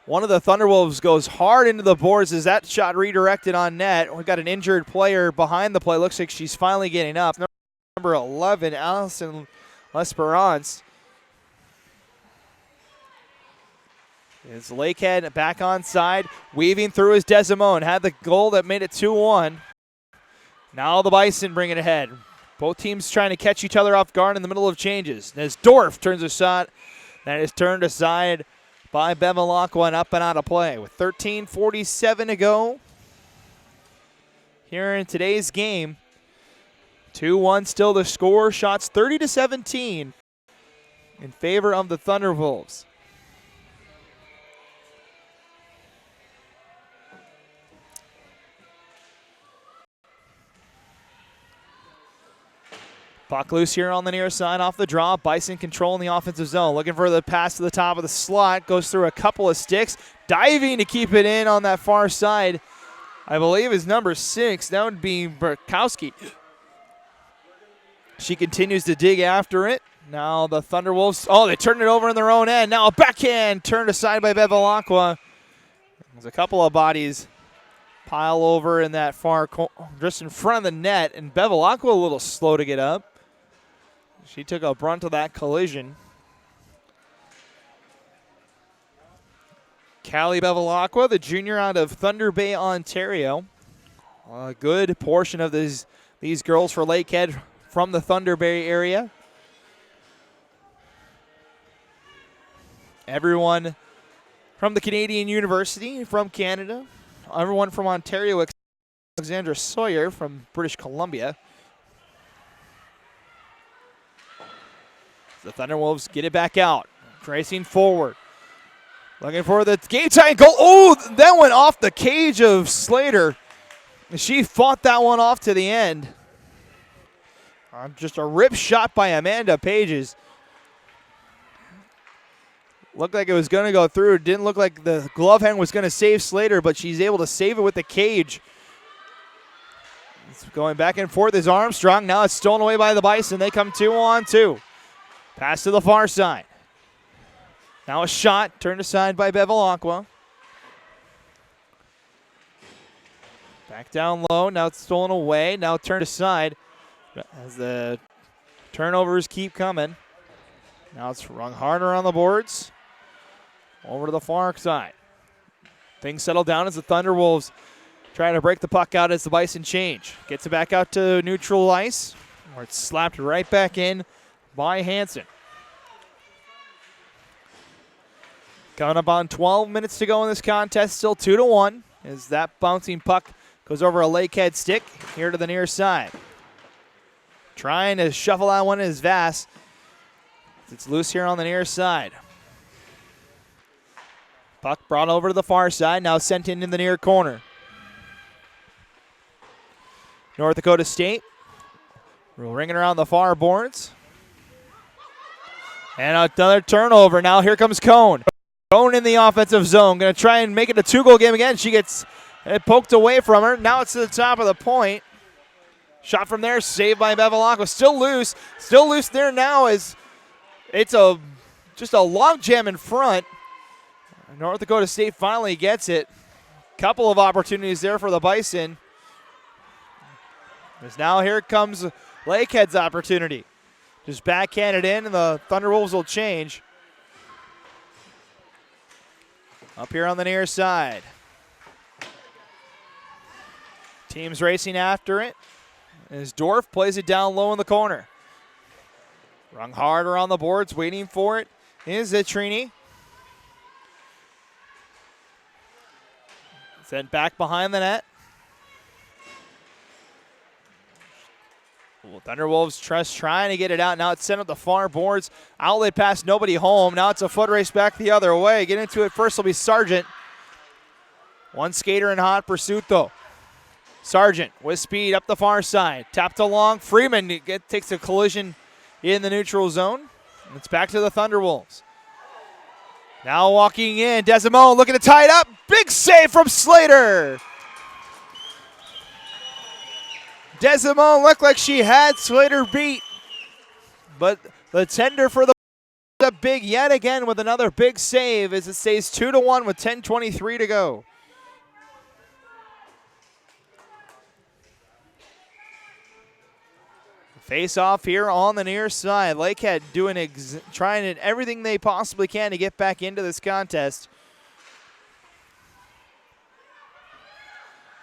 one of the Thunderwolves goes hard into the boards as that shot redirected on net. We've got an injured player behind the play. Looks like she's finally getting up. Number 11, Allison L'Esperance. It's Lakehead back on side. Weaving through his Desimone. Had the goal that made it 2-1. Now the Bison bring it ahead. Both teams trying to catch each other off guard in the middle of changes. As Dorf turns a shot that is turned aside by Bevilacqua and up and out of play. With 13:47 to go here in today's game. 2-1 still the score. Shots 30-17 in favor of the Thunderwolves. Puck loose here on the near side off the draw. Bison controlling the offensive zone. Looking for the pass to the top of the slot. Goes through a couple of sticks. Diving to keep it in on that far side. I believe is number 6. That would be Burkowski. She continues to dig after it. Now the Thunderwolves. Oh, they turned it over in their own end. Now a backhand turned aside by Bevilacqua. There's a couple of bodies pile over in that far corner, just in front of the net. And Bevilacqua a little slow to get up. She took a brunt of that collision. Callie Bevilacqua, the junior out of Thunder Bay, Ontario. A good portion of these girls for Lakehead from the Thunder Bay area. Everyone from the Canadian University, from Canada. Everyone from Ontario, Alexandra Sawyer from British Columbia. The Thunderwolves get it back out. Tracing forward. Looking for the game-tying goal. Oh, that went off the cage of Slater. She fought that one off to the end. Just a rip shot by Amanda Pages. Looked like it was going to go through. It didn't look like the glove hand was going to save Slater, but she's able to save it with the cage. It's going back and forth is Armstrong. Now it's stolen away by the Bison. They come 2-on-2. Pass to the far side. Now a shot turned aside by Bevilacqua. Back down low. Now it's stolen away. Now turned aside as the turnovers keep coming. Now it's rung harder on the boards. Over to the far side. Things settle down as the Thunderwolves try to break the puck out as the Bison change. Gets it back out to neutral ice, where it's slapped right back in by Hansen. Coming up on 12 minutes to go in this contest, still 2-1, as that bouncing puck goes over a Lakehead stick here to the near side. Trying to shuffle that one is Vass. It's loose here on the near side. Puck brought over to the far side, now sent into the near corner. North Dakota State ringing around the far boards. And another turnover. Now here comes Cone. Cone in the offensive zone. Going to try and make it a 2-goal game again. She gets it poked away from her. Now it's to the top of the point. Shot from there, saved by Bevilacqua. Still loose. Still loose there now as it's just a log jam in front. North Dakota State finally gets it. Couple of opportunities there for the Bison. As now here comes Lakehead's opportunity. Just backhand it in, and the Thunderwolves will change. Up here on the near side. Team's racing after it. As Dorf plays it down low in the corner. Rung harder on the boards, waiting for it is Zitrini. Sent back behind the net. Thunderwolves trying to get it out. Now it's sent up the far boards. Outlet pass, nobody home. Now it's a foot race back the other way. Get into it first will be Sargent. One skater in hot pursuit though. Sargent with speed up the far side. Tapped along. Freeman takes a collision in the neutral zone. It's back to the Thunderwolves. Now walking in, Desimone looking to tie it up. Big save from Slater. Desimone looked like she had Slater beat. But the tender for the big yet again with another big save as it stays 2-1 with 10:23 to go. Face off here on the near side. Lakehead trying everything they possibly can to get back into this contest.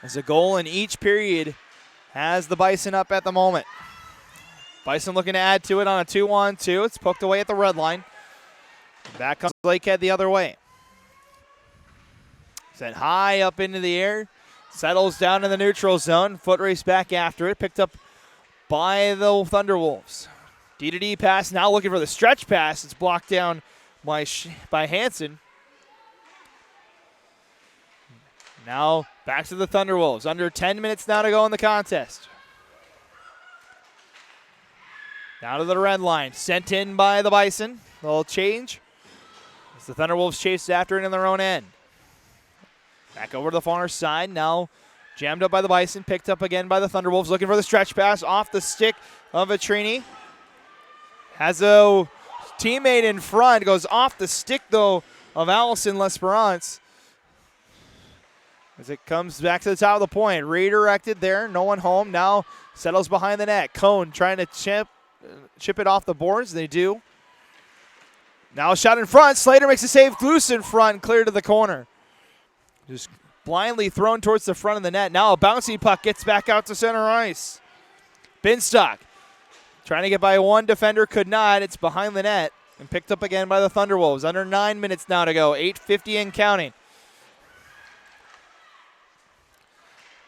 As a goal in each period has the Bison up at the moment. Bison looking to add to it on a 2-on-2. It's poked away at the red line. Back comes Lakehead the other way. Sent high up into the air. Settles down in the neutral zone. Foot race back after it. Picked up by the Thunderwolves. D-to-D pass, now looking for the stretch pass. It's blocked down by Hansen. Now back to the Thunderwolves. Under 10 minutes now to go in the contest. Down to the red line. Sent in by the Bison. They'll change as the Thunderwolves chase after it in their own end. Back over to the far side. Now jammed up by the Bison, picked up again by the Thunderwolves, looking for the stretch pass off the stick of Vitrini. Has a teammate in front, goes off the stick though of Allison L'Esperance. As it comes back to the top of the point, redirected there, no one home, now settles behind the net. Cone trying to chip chip it off the boards. They do. Now a shot in front. Slater makes a save loose in front, clear to the corner. Just blindly thrown towards the front of the net. Now a bouncy puck gets back out to center ice. Binstock trying to get by one defender, could not. It's behind the net and picked up again by the Thunderwolves. Under 9 minutes now to go. 8:50 and counting.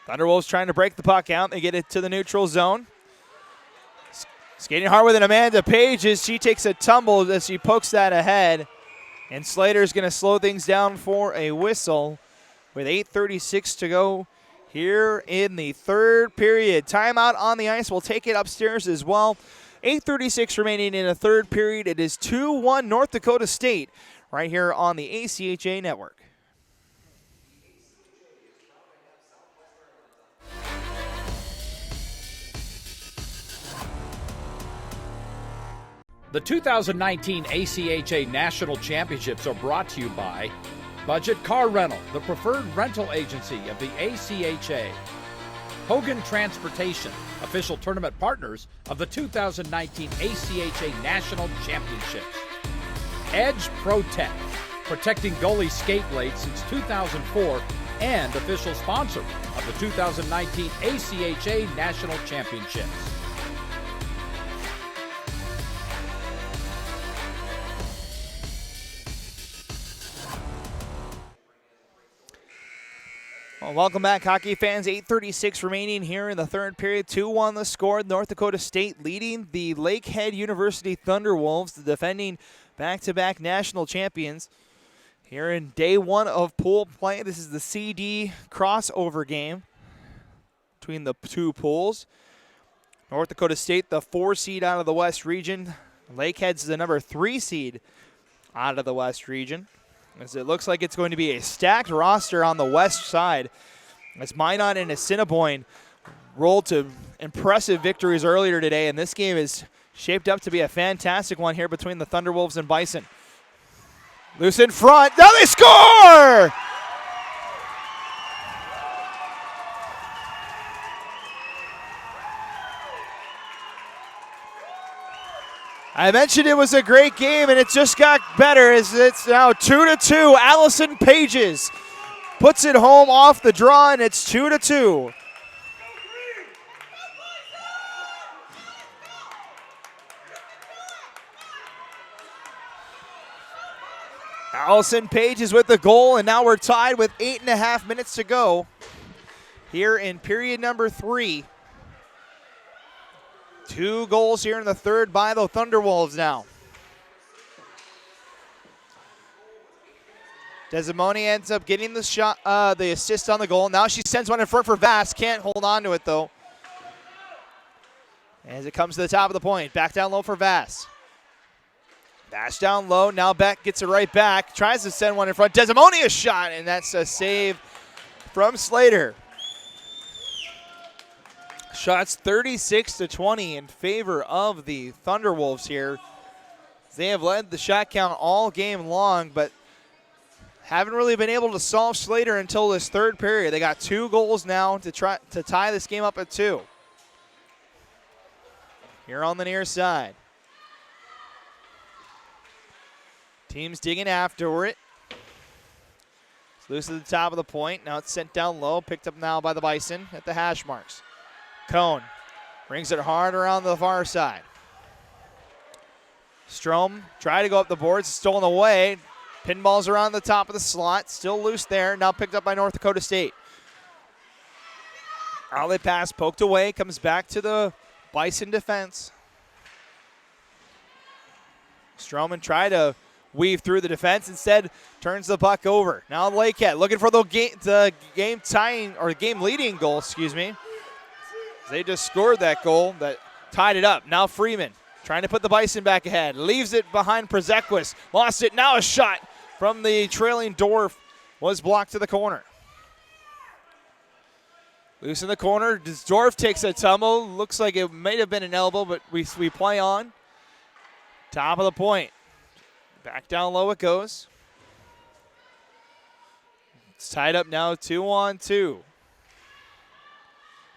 Thunderwolves trying to break the puck out. They get it to the neutral zone. Skating hard with an Amanda Page as she takes a tumble as she pokes that ahead. And Slater's going to slow things down for a whistle with 8:36 to go here in the third period. Timeout on the ice. We'll take it upstairs as well. 8:36 remaining in the third period. It is 2-1 North Dakota State right here on the ACHA network. The 2019 ACHA National Championships are brought to you by Budget Car Rental, the preferred rental agency of the ACHA. Hogan Transportation, official tournament partners of the 2019 ACHA National Championships. Edge Protect, protecting goalie skate blades since 2004 and official sponsor of the 2019 ACHA National Championships. Well, welcome back, hockey fans. 8:36 remaining here in the third period. 2-1 the score. North Dakota State leading the Lakehead University Thunderwolves, the defending back-to-back national champions. Here in day one of pool play, this is the CD crossover game between the two pools. North Dakota State, the 4 seed out of the West region. Lakehead's the number 3 seed out of the West region. As it looks like it's going to be a stacked roster on the west side, as Minot and Assiniboine rolled to impressive victories earlier today, and this game is shaped up to be a fantastic one here between the Thunderwolves and Bison. Loose in front. Now they score! I mentioned it was a great game, and it just got better as it's now 2-2. Allison Pages puts it home off the draw, and it's 2-2. Allison Pages with the goal, and now we're tied with 8.5 minutes to go here in period number 3. 2 goals here in the third by the Thunderwolves now. Desimone ends up getting the shot, the assist on the goal. Now she sends one in front for Vass. Can't hold on to it though. As it comes to the top of the point, back down low for Vass. Vass down low. Now Beck gets it right back. Tries to send one in front. Desimone a shot, and that's a save from Slater. Shots 36-20 in favor of the Thunderwolves here. They have led the shot count all game long, but haven't really been able to solve Slater until this third period. They got 2 goals now to try to tie this game up at 2. Here on the near side. Team's digging after it. It's loose at the top of the point. Now it's sent down low. Picked up now by the Bison at the hash marks. Cone brings it hard around the far side. Strom tried to go up the boards, stolen away. Pinballs around the top of the slot, still loose there. Now picked up by North Dakota State. Outlet pass poked away, comes back to the Bison defense. Stroman tried to weave through the defense, instead turns the puck over. Now Lakehead looking for the game tying or game leading goal, excuse me. They just scored that goal that tied it up. Now Freeman trying to put the Bison back ahead. Leaves it behind Prezequis. Lost it. Now a shot from the trailing Dorf was blocked to the corner. Loose in the corner. Dorf takes a tumble. Looks like it might have been an elbow, but we play on. Top of the point. Back down low it goes. It's tied up now 2-on-2.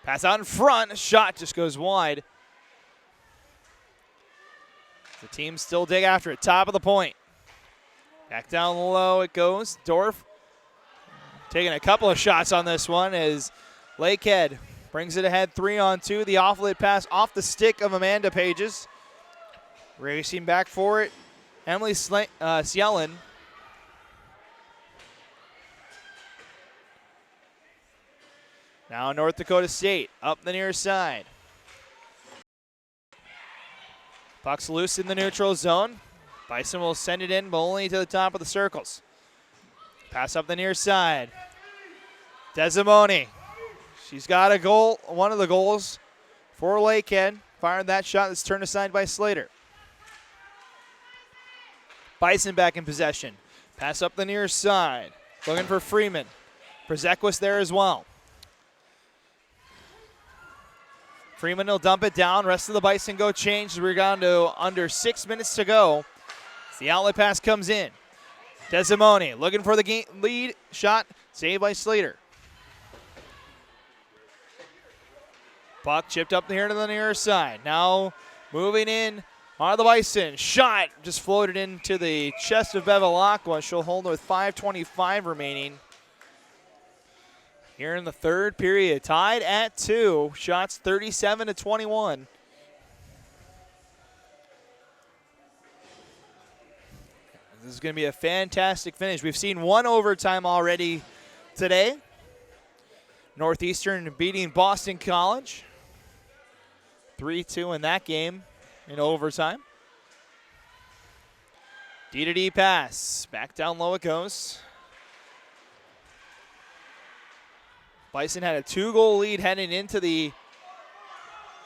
Pass out in front. A shot just goes wide. The team still dig after it. Top of the point. Back down low it goes. Dorf taking a couple of shots on this one as Lakehead brings it ahead 3-on-2. The off-lit pass off the stick of Amanda Pages. Racing back for it. Emily Cielen. Now North Dakota State up the near side. Puck's loose in the neutral zone. Bison will send it in, but only to the top of the circles. Pass up the near side. Desimone. She's got a goal, one of the goals for Lakehead. Fired that shot that's turned aside by Slater. Bison back in possession. Pass up the near side. Looking for Freeman. Przekwas there as well. Freeman will dump it down. Rest of the Bison go change. We're down to under 6 minutes to go. The outlet pass comes in. Desimone looking for the lead shot. Saved by Slater. Puck chipped up here to the near side. Now moving in are the Bison. Shot just floated into the chest of Bevilacqua. She'll hold it with 5:25 remaining. Here in the third period, tied at 2. Shots 37-21. This is going to be a fantastic finish. We've seen one overtime already today. Northeastern beating Boston College. 3-2 in that game in overtime. D-to-D pass. Back down low it goes. Bison had a 2-goal lead heading into the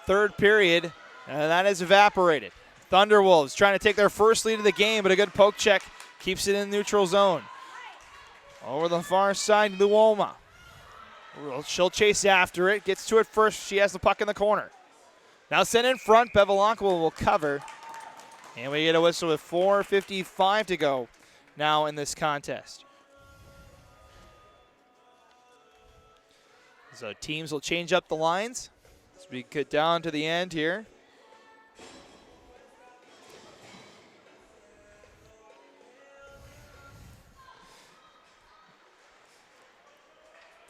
third period, and that has evaporated. Thunderwolves trying to take their first lead of the game, but a good poke check keeps it in the neutral zone. Over the far side, Luoma. She'll chase after it, gets to it first. She has the puck in the corner. Now sent in front, Bevilacqua will cover. And we get a whistle with 4:55 to go now in this contest. So teams will change up the lines as we get down to the end here.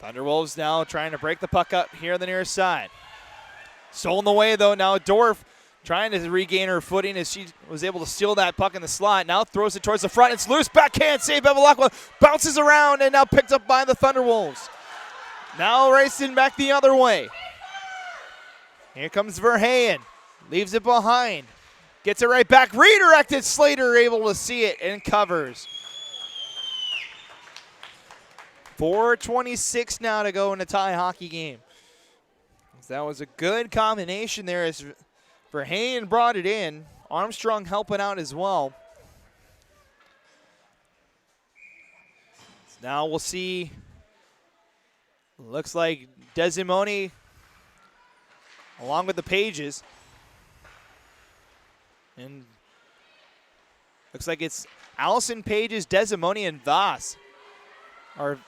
Thunderwolves now trying to break the puck up here on the near side. Stolen away though, now Dorf trying to regain her footing as she was able to steal that puck in the slot. Now throws it towards the front, it's loose, backhand save, Bevilacqua bounces around and now picked up by the Thunderwolves. Now racing back the other way. Here comes Verheyen. Leaves it behind. Gets it right back. Redirected. Slater able to see it and covers. 4:26 now to go in a tie hockey game. That was a good combination there as Verheyen brought it in. Armstrong helping out as well. So now we'll see. Looks like Desimone along with the Pages. And looks like it's Allison Pages, Desimone, and Voss. Or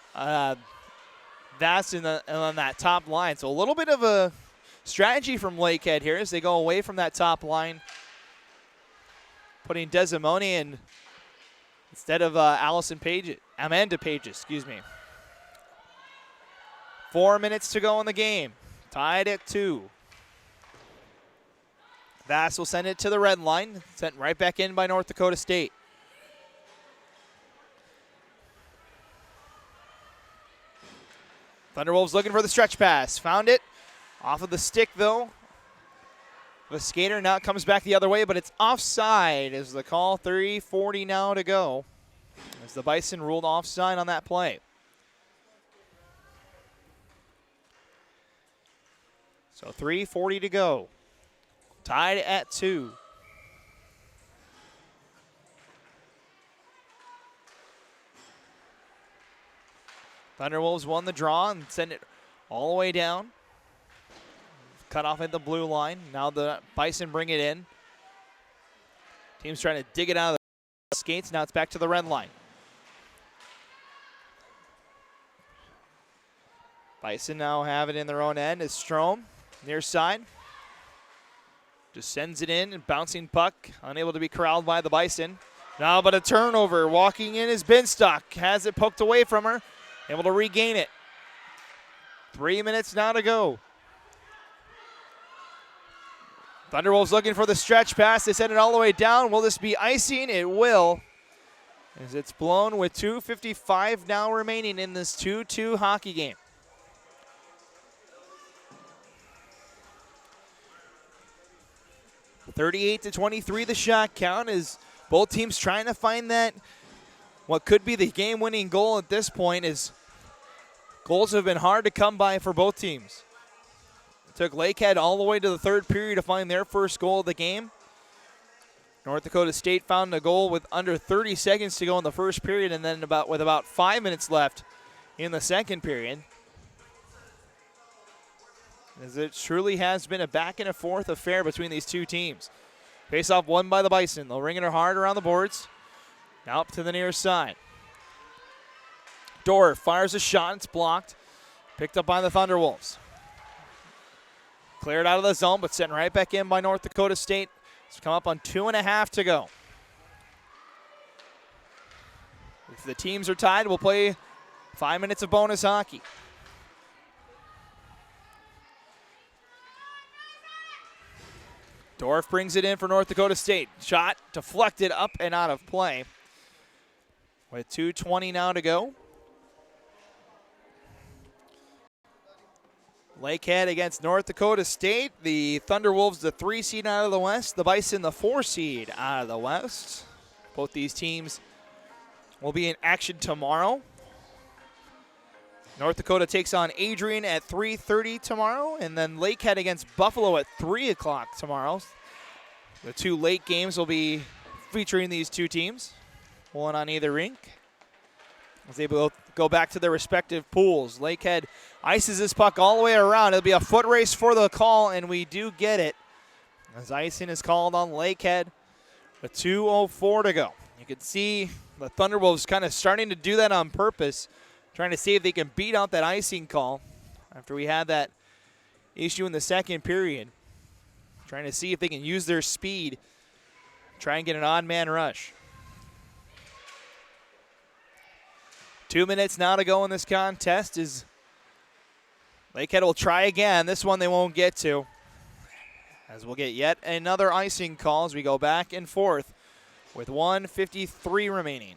Voss on that top line. So a little bit of a strategy from Lakehead here as they go away from that top line. Putting Desimone in instead of Amanda Pages, excuse me. 4 minutes to go in the game. Tied at 2. Voss will send it to the red line. Sent right back in by North Dakota State. Thunderwolves looking for the stretch pass. Found it. Off of the stick, though. The skater now comes back the other way, but it's offside is the call. 3:40 now to go. As the Bison ruled offside on that play. So 3:40 to go. Tied at 2. Thunderwolves won the draw and send it all the way down. Cut off at the blue line. Now the Bison bring it in. Team's trying to dig it out of the skates. Now it's back to the red line. Bison now have it in their own end as Strome near side. Just sends it in, and bouncing puck, unable to be corralled by the Bison. Now but a turnover. Walking in is Binstock. Has it poked away from her. Able to regain it. 3 minutes now to go. Thunderwolves looking for the stretch pass. They send it all the way down. Will this be icing? It will. As it's blown with 2:55 now remaining in this 2-2 hockey game. (38-23) the shot count, as both teams trying to find that what could be the game-winning goal at this point, is goals have been hard to come by for both teams. It took Lakehead all the way to the third period to find their first goal of the game. North Dakota State found a goal with under 30 seconds to go in the first period, and then with about 5 minutes left in the second period. As it truly has been a back and a forth affair between these two teams. Face-off won by the Bison. They'll ring it hard around the boards. Now up to the near side. Dorr fires a shot. It's blocked. Picked up by the Thunderwolves. Cleared out of the zone, but sent right back in by North Dakota State. It's come up on 2.5 to go. If the teams are tied, we'll play 5 minutes of bonus hockey. Dorff brings it in for North Dakota State. Shot deflected up and out of play. With 2:20 now to go. Lakehead against North Dakota State. The Thunderwolves, the 3 seed out of the West. The Bison, the 4 seed out of the West. Both these teams will be in action tomorrow. North Dakota takes on Adrian at 3:30 tomorrow, and then Lakehead against Buffalo at 3 o'clock tomorrow. The 2 late games will be featuring these two teams, one on either rink, as they both go back to their respective pools. Lakehead ices this puck all the way around. It'll be a foot race for the call, and we do get it, as icing is called on Lakehead with 2:04 to go. You can see the Thunderwolves kind of starting to do that on purpose, trying to see if they can beat out that icing call after we had that issue in the second period. Trying to see if they can use their speed, try and get an odd man rush. 2 minutes now to go in this contest. Is Lakehead will try again. This one they won't get to, as we'll get yet another icing call as we go back and forth with 1:53 remaining.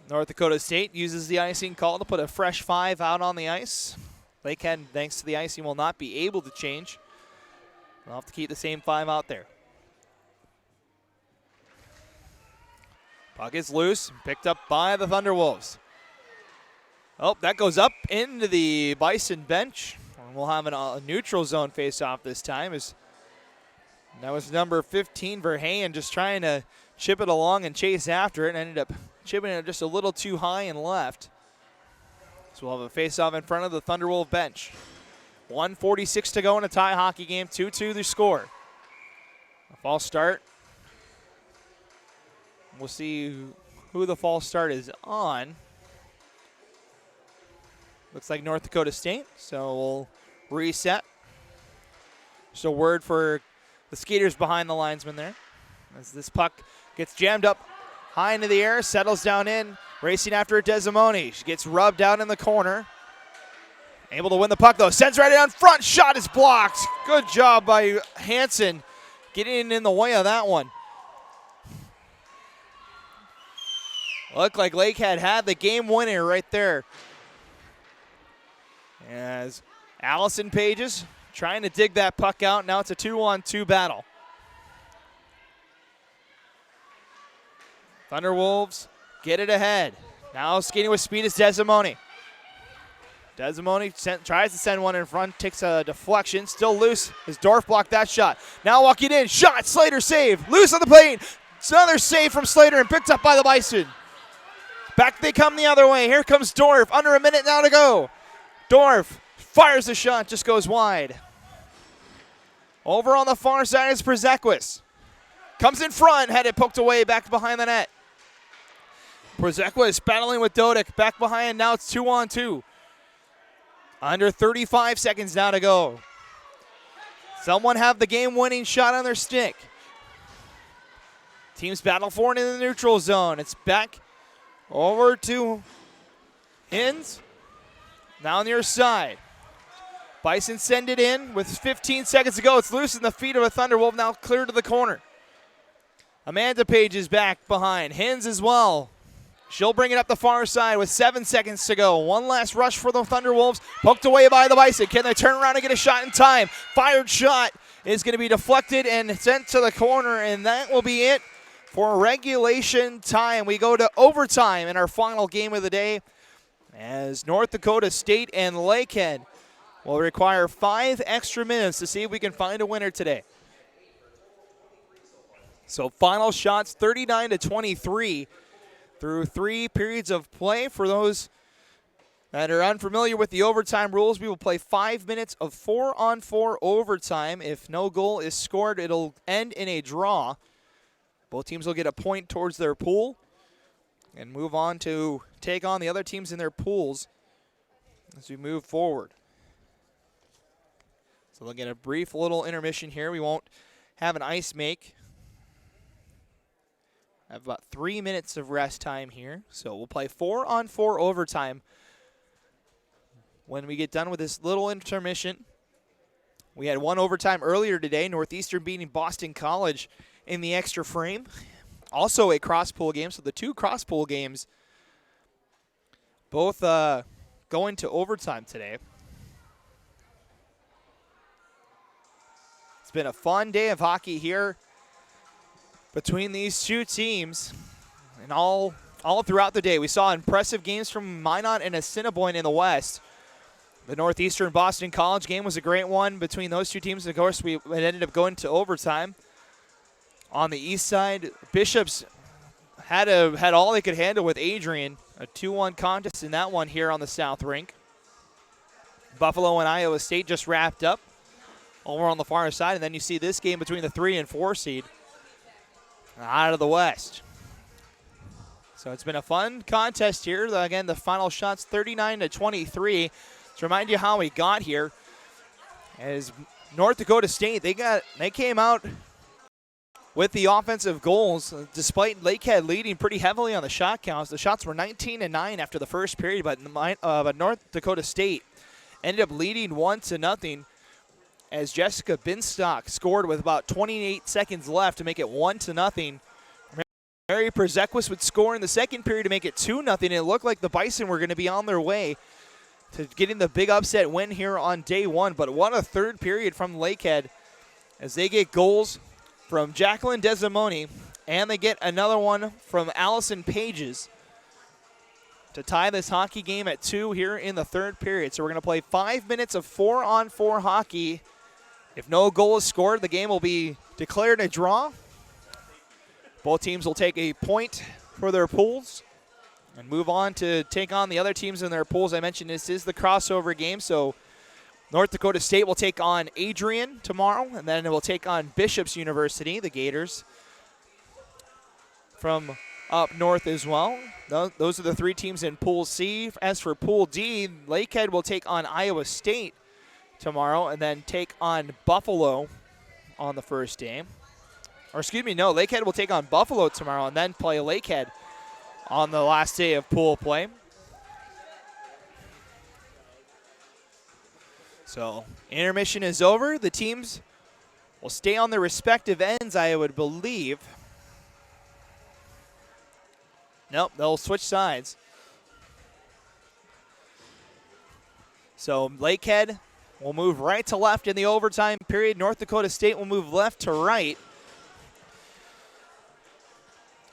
North Dakota State uses the icing call to put a fresh 5 out on the ice. Lakehead, thanks to the icing, will not be able to change. They'll have to keep the same 5 out there. Puck is loose, picked up by the Thunderwolves. Oh, that goes up into the Bison bench. And we'll have a neutral zone face-off this time. That was number 15, Verheyen, just trying to chip it along and chase after it, and ended up chipping it just a little too high and left. So we'll have a face-off in front of the Thunderwolf bench. 1:46 to go in a tie hockey game, 2-2 the score. A false start. We'll see who the false start is on. Looks like North Dakota State, so we'll reset. Just a word for the skaters behind the linesman there. As this puck gets jammed up high into the air, settles down in, racing after it, Desimone. She gets rubbed out in the corner. Able to win the puck, though. Sends right down front. Shot is blocked. Good job by Hansen getting in the way of that one. Looked like Lakehead had the game winner right there. As Allison Pages trying to dig that puck out. Now it's a 2-on-2 battle. Thunderwolves get it ahead. Now skating with speed is Desimone. Desimone tries to send one in front, takes a deflection, still loose as Dorff blocked that shot. Now walking in, shot, Slater save, loose on the plane. It's another save from Slater and picked up by the Bison. Back they come the other way. Here comes Dorff, under a minute now to go. Dorff fires the shot, just goes wide. Over on the far side is Przekwas. Comes in front, had it poked away back behind the net. Przekwas battling with Dodek, back behind, now it's 2-on-2. Under 35 seconds now to go. Someone have the game-winning shot on their stick. Teams battle for it in the neutral zone. It's back over to Hins. Now near side. Bison send it in with 15 seconds to go. It's loose in the feet of a Thunderwolf, now clear to the corner. Amanda Page is back behind. Hins as well. She'll bring it up the far side with 7 seconds to go. One last rush for the Thunderwolves. Poked away by the Bison. Can they turn around and get a shot in time? Fired shot is going to be deflected and sent to the corner, and that will be it for regulation time. We go to overtime in our final game of the day as North Dakota State and Lakehead will require 5 extra minutes to see if we can find a winner today. So final shots 39-23 through 3 periods of play. For those that are unfamiliar with the overtime rules, we will play 5 minutes of 4-on-4 overtime. If no goal is scored, it'll end in a draw. Both teams will get a point towards their pool and move on to take on the other teams in their pools as we move forward. So they'll get a brief little intermission here. We won't have an ice make. I have about 3 minutes of rest time here. So we'll play 4-on-4 overtime when we get done with this little intermission. We had one overtime earlier today, Northeastern beating Boston College in the extra frame. Also a cross-pool game, so the 2 cross-pool games both going to overtime today. It's been a fun day of hockey here between these 2 teams, and all throughout the day. We saw impressive games from Minot and Assiniboine in the West. The Northeastern Boston College game was a great one between those 2 teams. Of course, it ended up going to overtime. On the east side, Bishops had all they could handle with Adrian. A 2-1 contest in that one here on the South Rink. Buffalo and Iowa State just wrapped up over on the far side, and then you see this game between the 3 and 4 seed out of the West. So it's been a fun contest here. Again, the final shot's 39-23. To remind you how we got here, as North Dakota State, they came out with the offensive goals, despite Lakehead leading pretty heavily on the shot counts. The shots were 19-9 after the first period, but North Dakota State ended up leading 1-0 as Jessica Binstock scored with about 28 seconds left to make it 1-0. Mary Przekwas would score in the second period to make it 2-0. It looked like the Bison were going to be on their way to getting the big upset win here on day 1. But what a third period from Lakehead as they get goals from Jacqueline Desimoni, and they get another one from Allison Pages to tie this hockey game at 2 here in the third period. So we're going to play 5 minutes of 4-on-4 hockey. If no goal is scored, the game will be declared a draw. Both teams will take a point for their pools and move on to take on the other teams in their pools. I mentioned this is the crossover game, so North Dakota State will take on Adrian tomorrow, and then it will take on Bishops University, the Gators, from up north as well. Those are the 3 teams in Pool C. As for Pool D, Lakehead will take on Iowa State tomorrow and then take on Buffalo on the first day. Or excuse me, no, Lakehead will take on Buffalo tomorrow and then play Lakehead on the last day of pool play. So intermission is over. The teams will stay on their respective ends, I would believe. Nope, they'll switch sides. So Lakehead will move right to left in the overtime period. North Dakota State will move left to right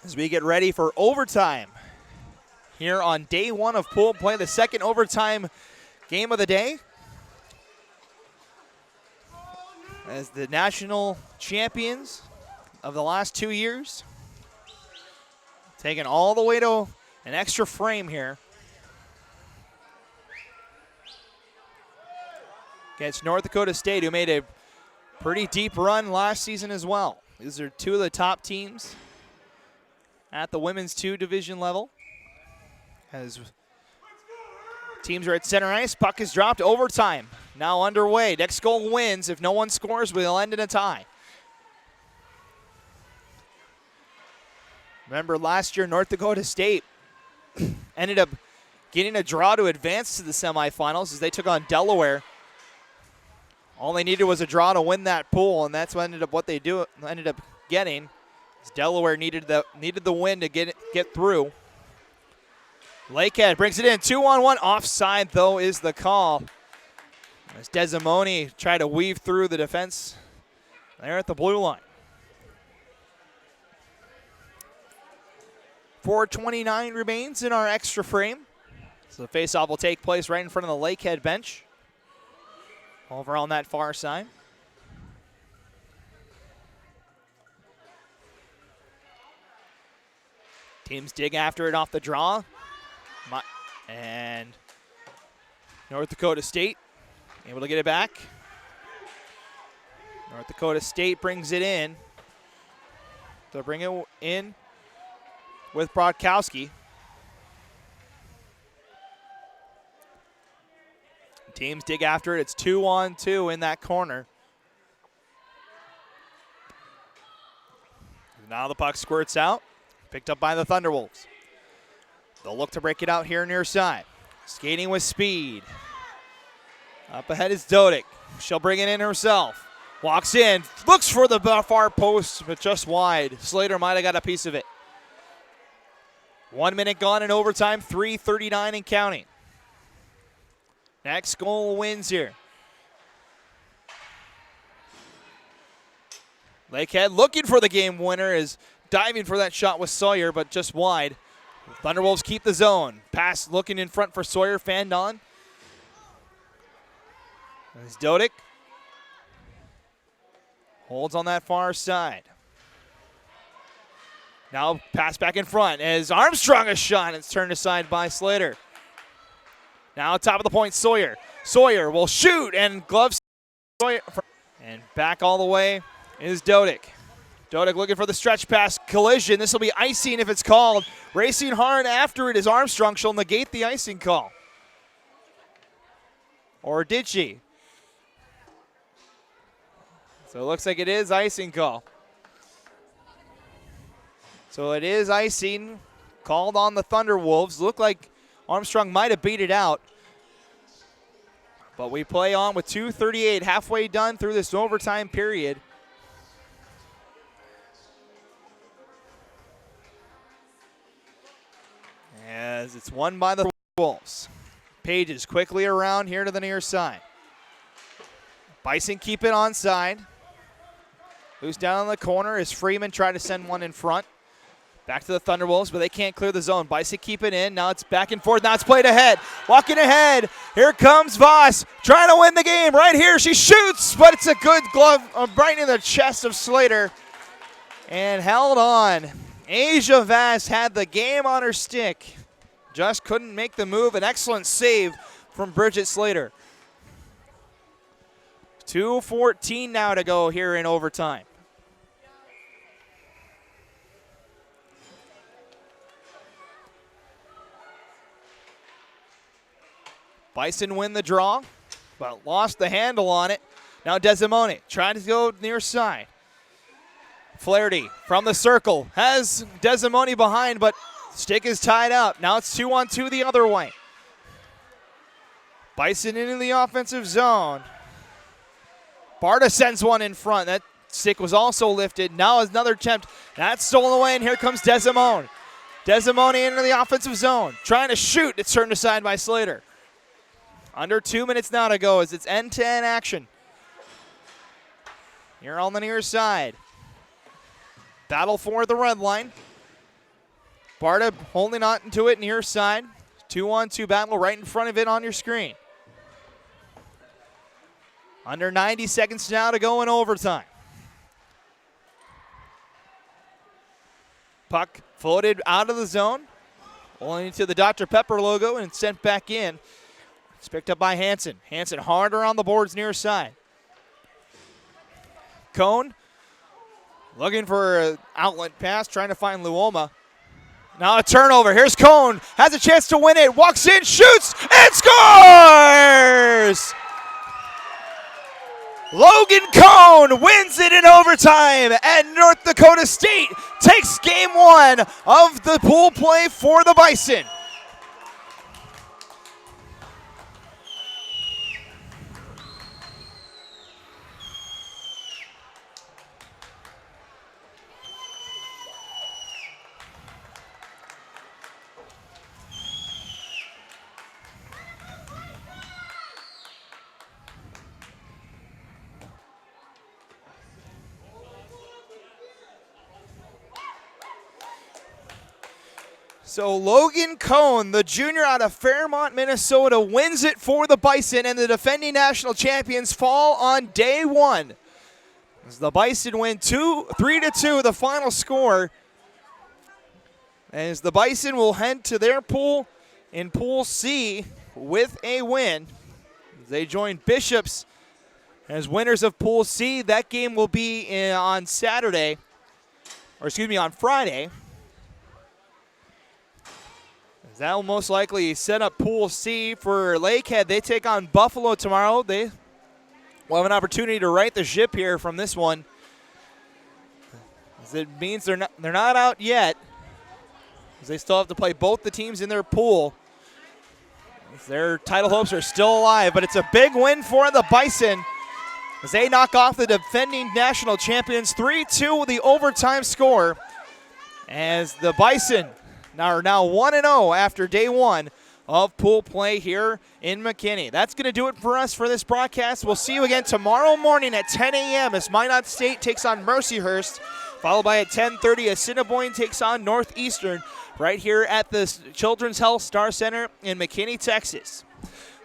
as we get ready for overtime here on day 1 of pool play, the second overtime game of the day, as the national champions of the last 2 years, taking all the way to an extra frame here against North Dakota State, who made a pretty deep run last season as well. These are 2 of the top teams at the women's 2 division level, as Teams are at center ice. Puck is dropped. Overtime now underway. Next goal wins. If no one scores, we'll end in a tie. Remember last year, North Dakota State ended up getting a draw to advance to the semifinals as they took on Delaware. All they needed was a draw to win that pool, and that's what ended up getting. As Delaware needed the win to get through. Lakehead brings it in, 2-on-1. Offside, though, is the call. As Desimoni tried to weave through the defense there at the blue line. 4:29 remains in our extra frame. So the faceoff will take place right in front of the Lakehead bench. Over on that far side. Teams dig after it off the draw. And North Dakota State able to get it back. North Dakota State brings it in. They'll bring it in with Brodkowski. Teams dig after it. It's 2-on-2 in that corner. Now the puck squirts out. Picked up by the Thunderwolves. They'll look to break it out here near side. Skating with speed. Up ahead is Dodick. She'll bring it in herself. Walks in. Looks for the far post, but just wide. Slater might have got a piece of it. 1 minute gone in overtime. 3:39 and counting. Next goal wins here. Lakehead looking for the game winner, is diving for that shot with Sawyer, but just wide. Thunderwolves keep the zone. Pass looking in front for Sawyer, fanned on. There's Dodick. Holds on that far side. Now pass back in front as Armstrong a shot. It's turned aside by Slater. Now top of the point, Sawyer. Sawyer will shoot and gloves Sawyer. And back all the way is Dodick. Dodick looking for the stretch pass collision. This will be icing if it's called. Racing hard after it is Armstrong. She'll negate the icing call. Or did she? So it looks like it is icing call. So it is icing called on the Thunderwolves. Looked like Armstrong might have beat it out. But we play on with 2:38, halfway done through this overtime period. As it's won by the Wolves. Pages quickly around here to the near side. Bison keep it onside. Loose down in the corner as Freeman tried to send one in front. Back to the Thunderwolves, but they can't clear the zone. Bison keep it in. Now it's back and forth. Now it's played ahead. Walking ahead. Here comes Voss. Trying to win the game right here. She shoots, but it's a good glove right in the chest of Slater. And held on. ACHA Voss had the game on her stick. Just couldn't make the move. An excellent save from Bridget Slater. 2:14 now to go here in overtime. Bison win the draw, but lost the handle on it. Now Desimoni trying to go near side. Flaherty from the circle has Desimoni behind, but stick is tied up. Now it's 2-on-2 the other way. Bison into the offensive zone. Barta sends one in front. That stick was also lifted. Now is another attempt. That's stolen away, and here comes Desimoni. Desimoni into the offensive zone. Trying to shoot. It's turned aside by Slater. Under 2 minutes now to go as it's end-to-end action. Here on the near side. Battle for the red line. Barta holding on to it near side. 2-on-2 battle right in front of it on your screen. Under 90 seconds now to go in overtime. Puck floated out of the zone. Only to the Dr. Pepper logo and sent back in. It's picked up by Hansen. Hansen harder on the boards near side. Cone looking for an outlet pass, trying to find Luoma. Now a turnover. Here's Cone. Has a chance to win it. Walks in, shoots, and scores! Logan Cone wins it in overtime, and North Dakota State takes game one of the pool play for the Bison. So Logan Cone, the junior out of Fairmont, Minnesota, wins it for the Bison, and the defending national champions fall on day one. As the Bison win 3-2, the final score. As the Bison will head to their pool in Pool C with a win. They join Bishops as winners of Pool C. That game will be on Friday. That will most likely set up Pool C for Lakehead. They take on Buffalo tomorrow. They will have an opportunity to right the ship here from this one. As it means they're not out yet, as they still have to play both the teams in their pool. As their title hopes are still alive, but it's a big win for the Bison as they knock off the defending national champions 3-2 with the overtime score. As the Bison are now 1-0 after day one of pool play here in McKinney. That's going to do it for us for this broadcast. We'll see you again tomorrow morning at 10 a.m. as Minot State takes on Mercyhurst, followed by at 10:30 Assiniboine takes on Northeastern right here at the Children's Health Star Center in McKinney, Texas.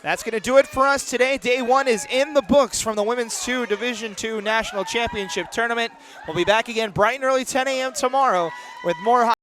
That's going to do it for us today. Day one is in the books from the Women's Division II National Championship Tournament. We'll be back again bright and early 10 a.m. tomorrow with more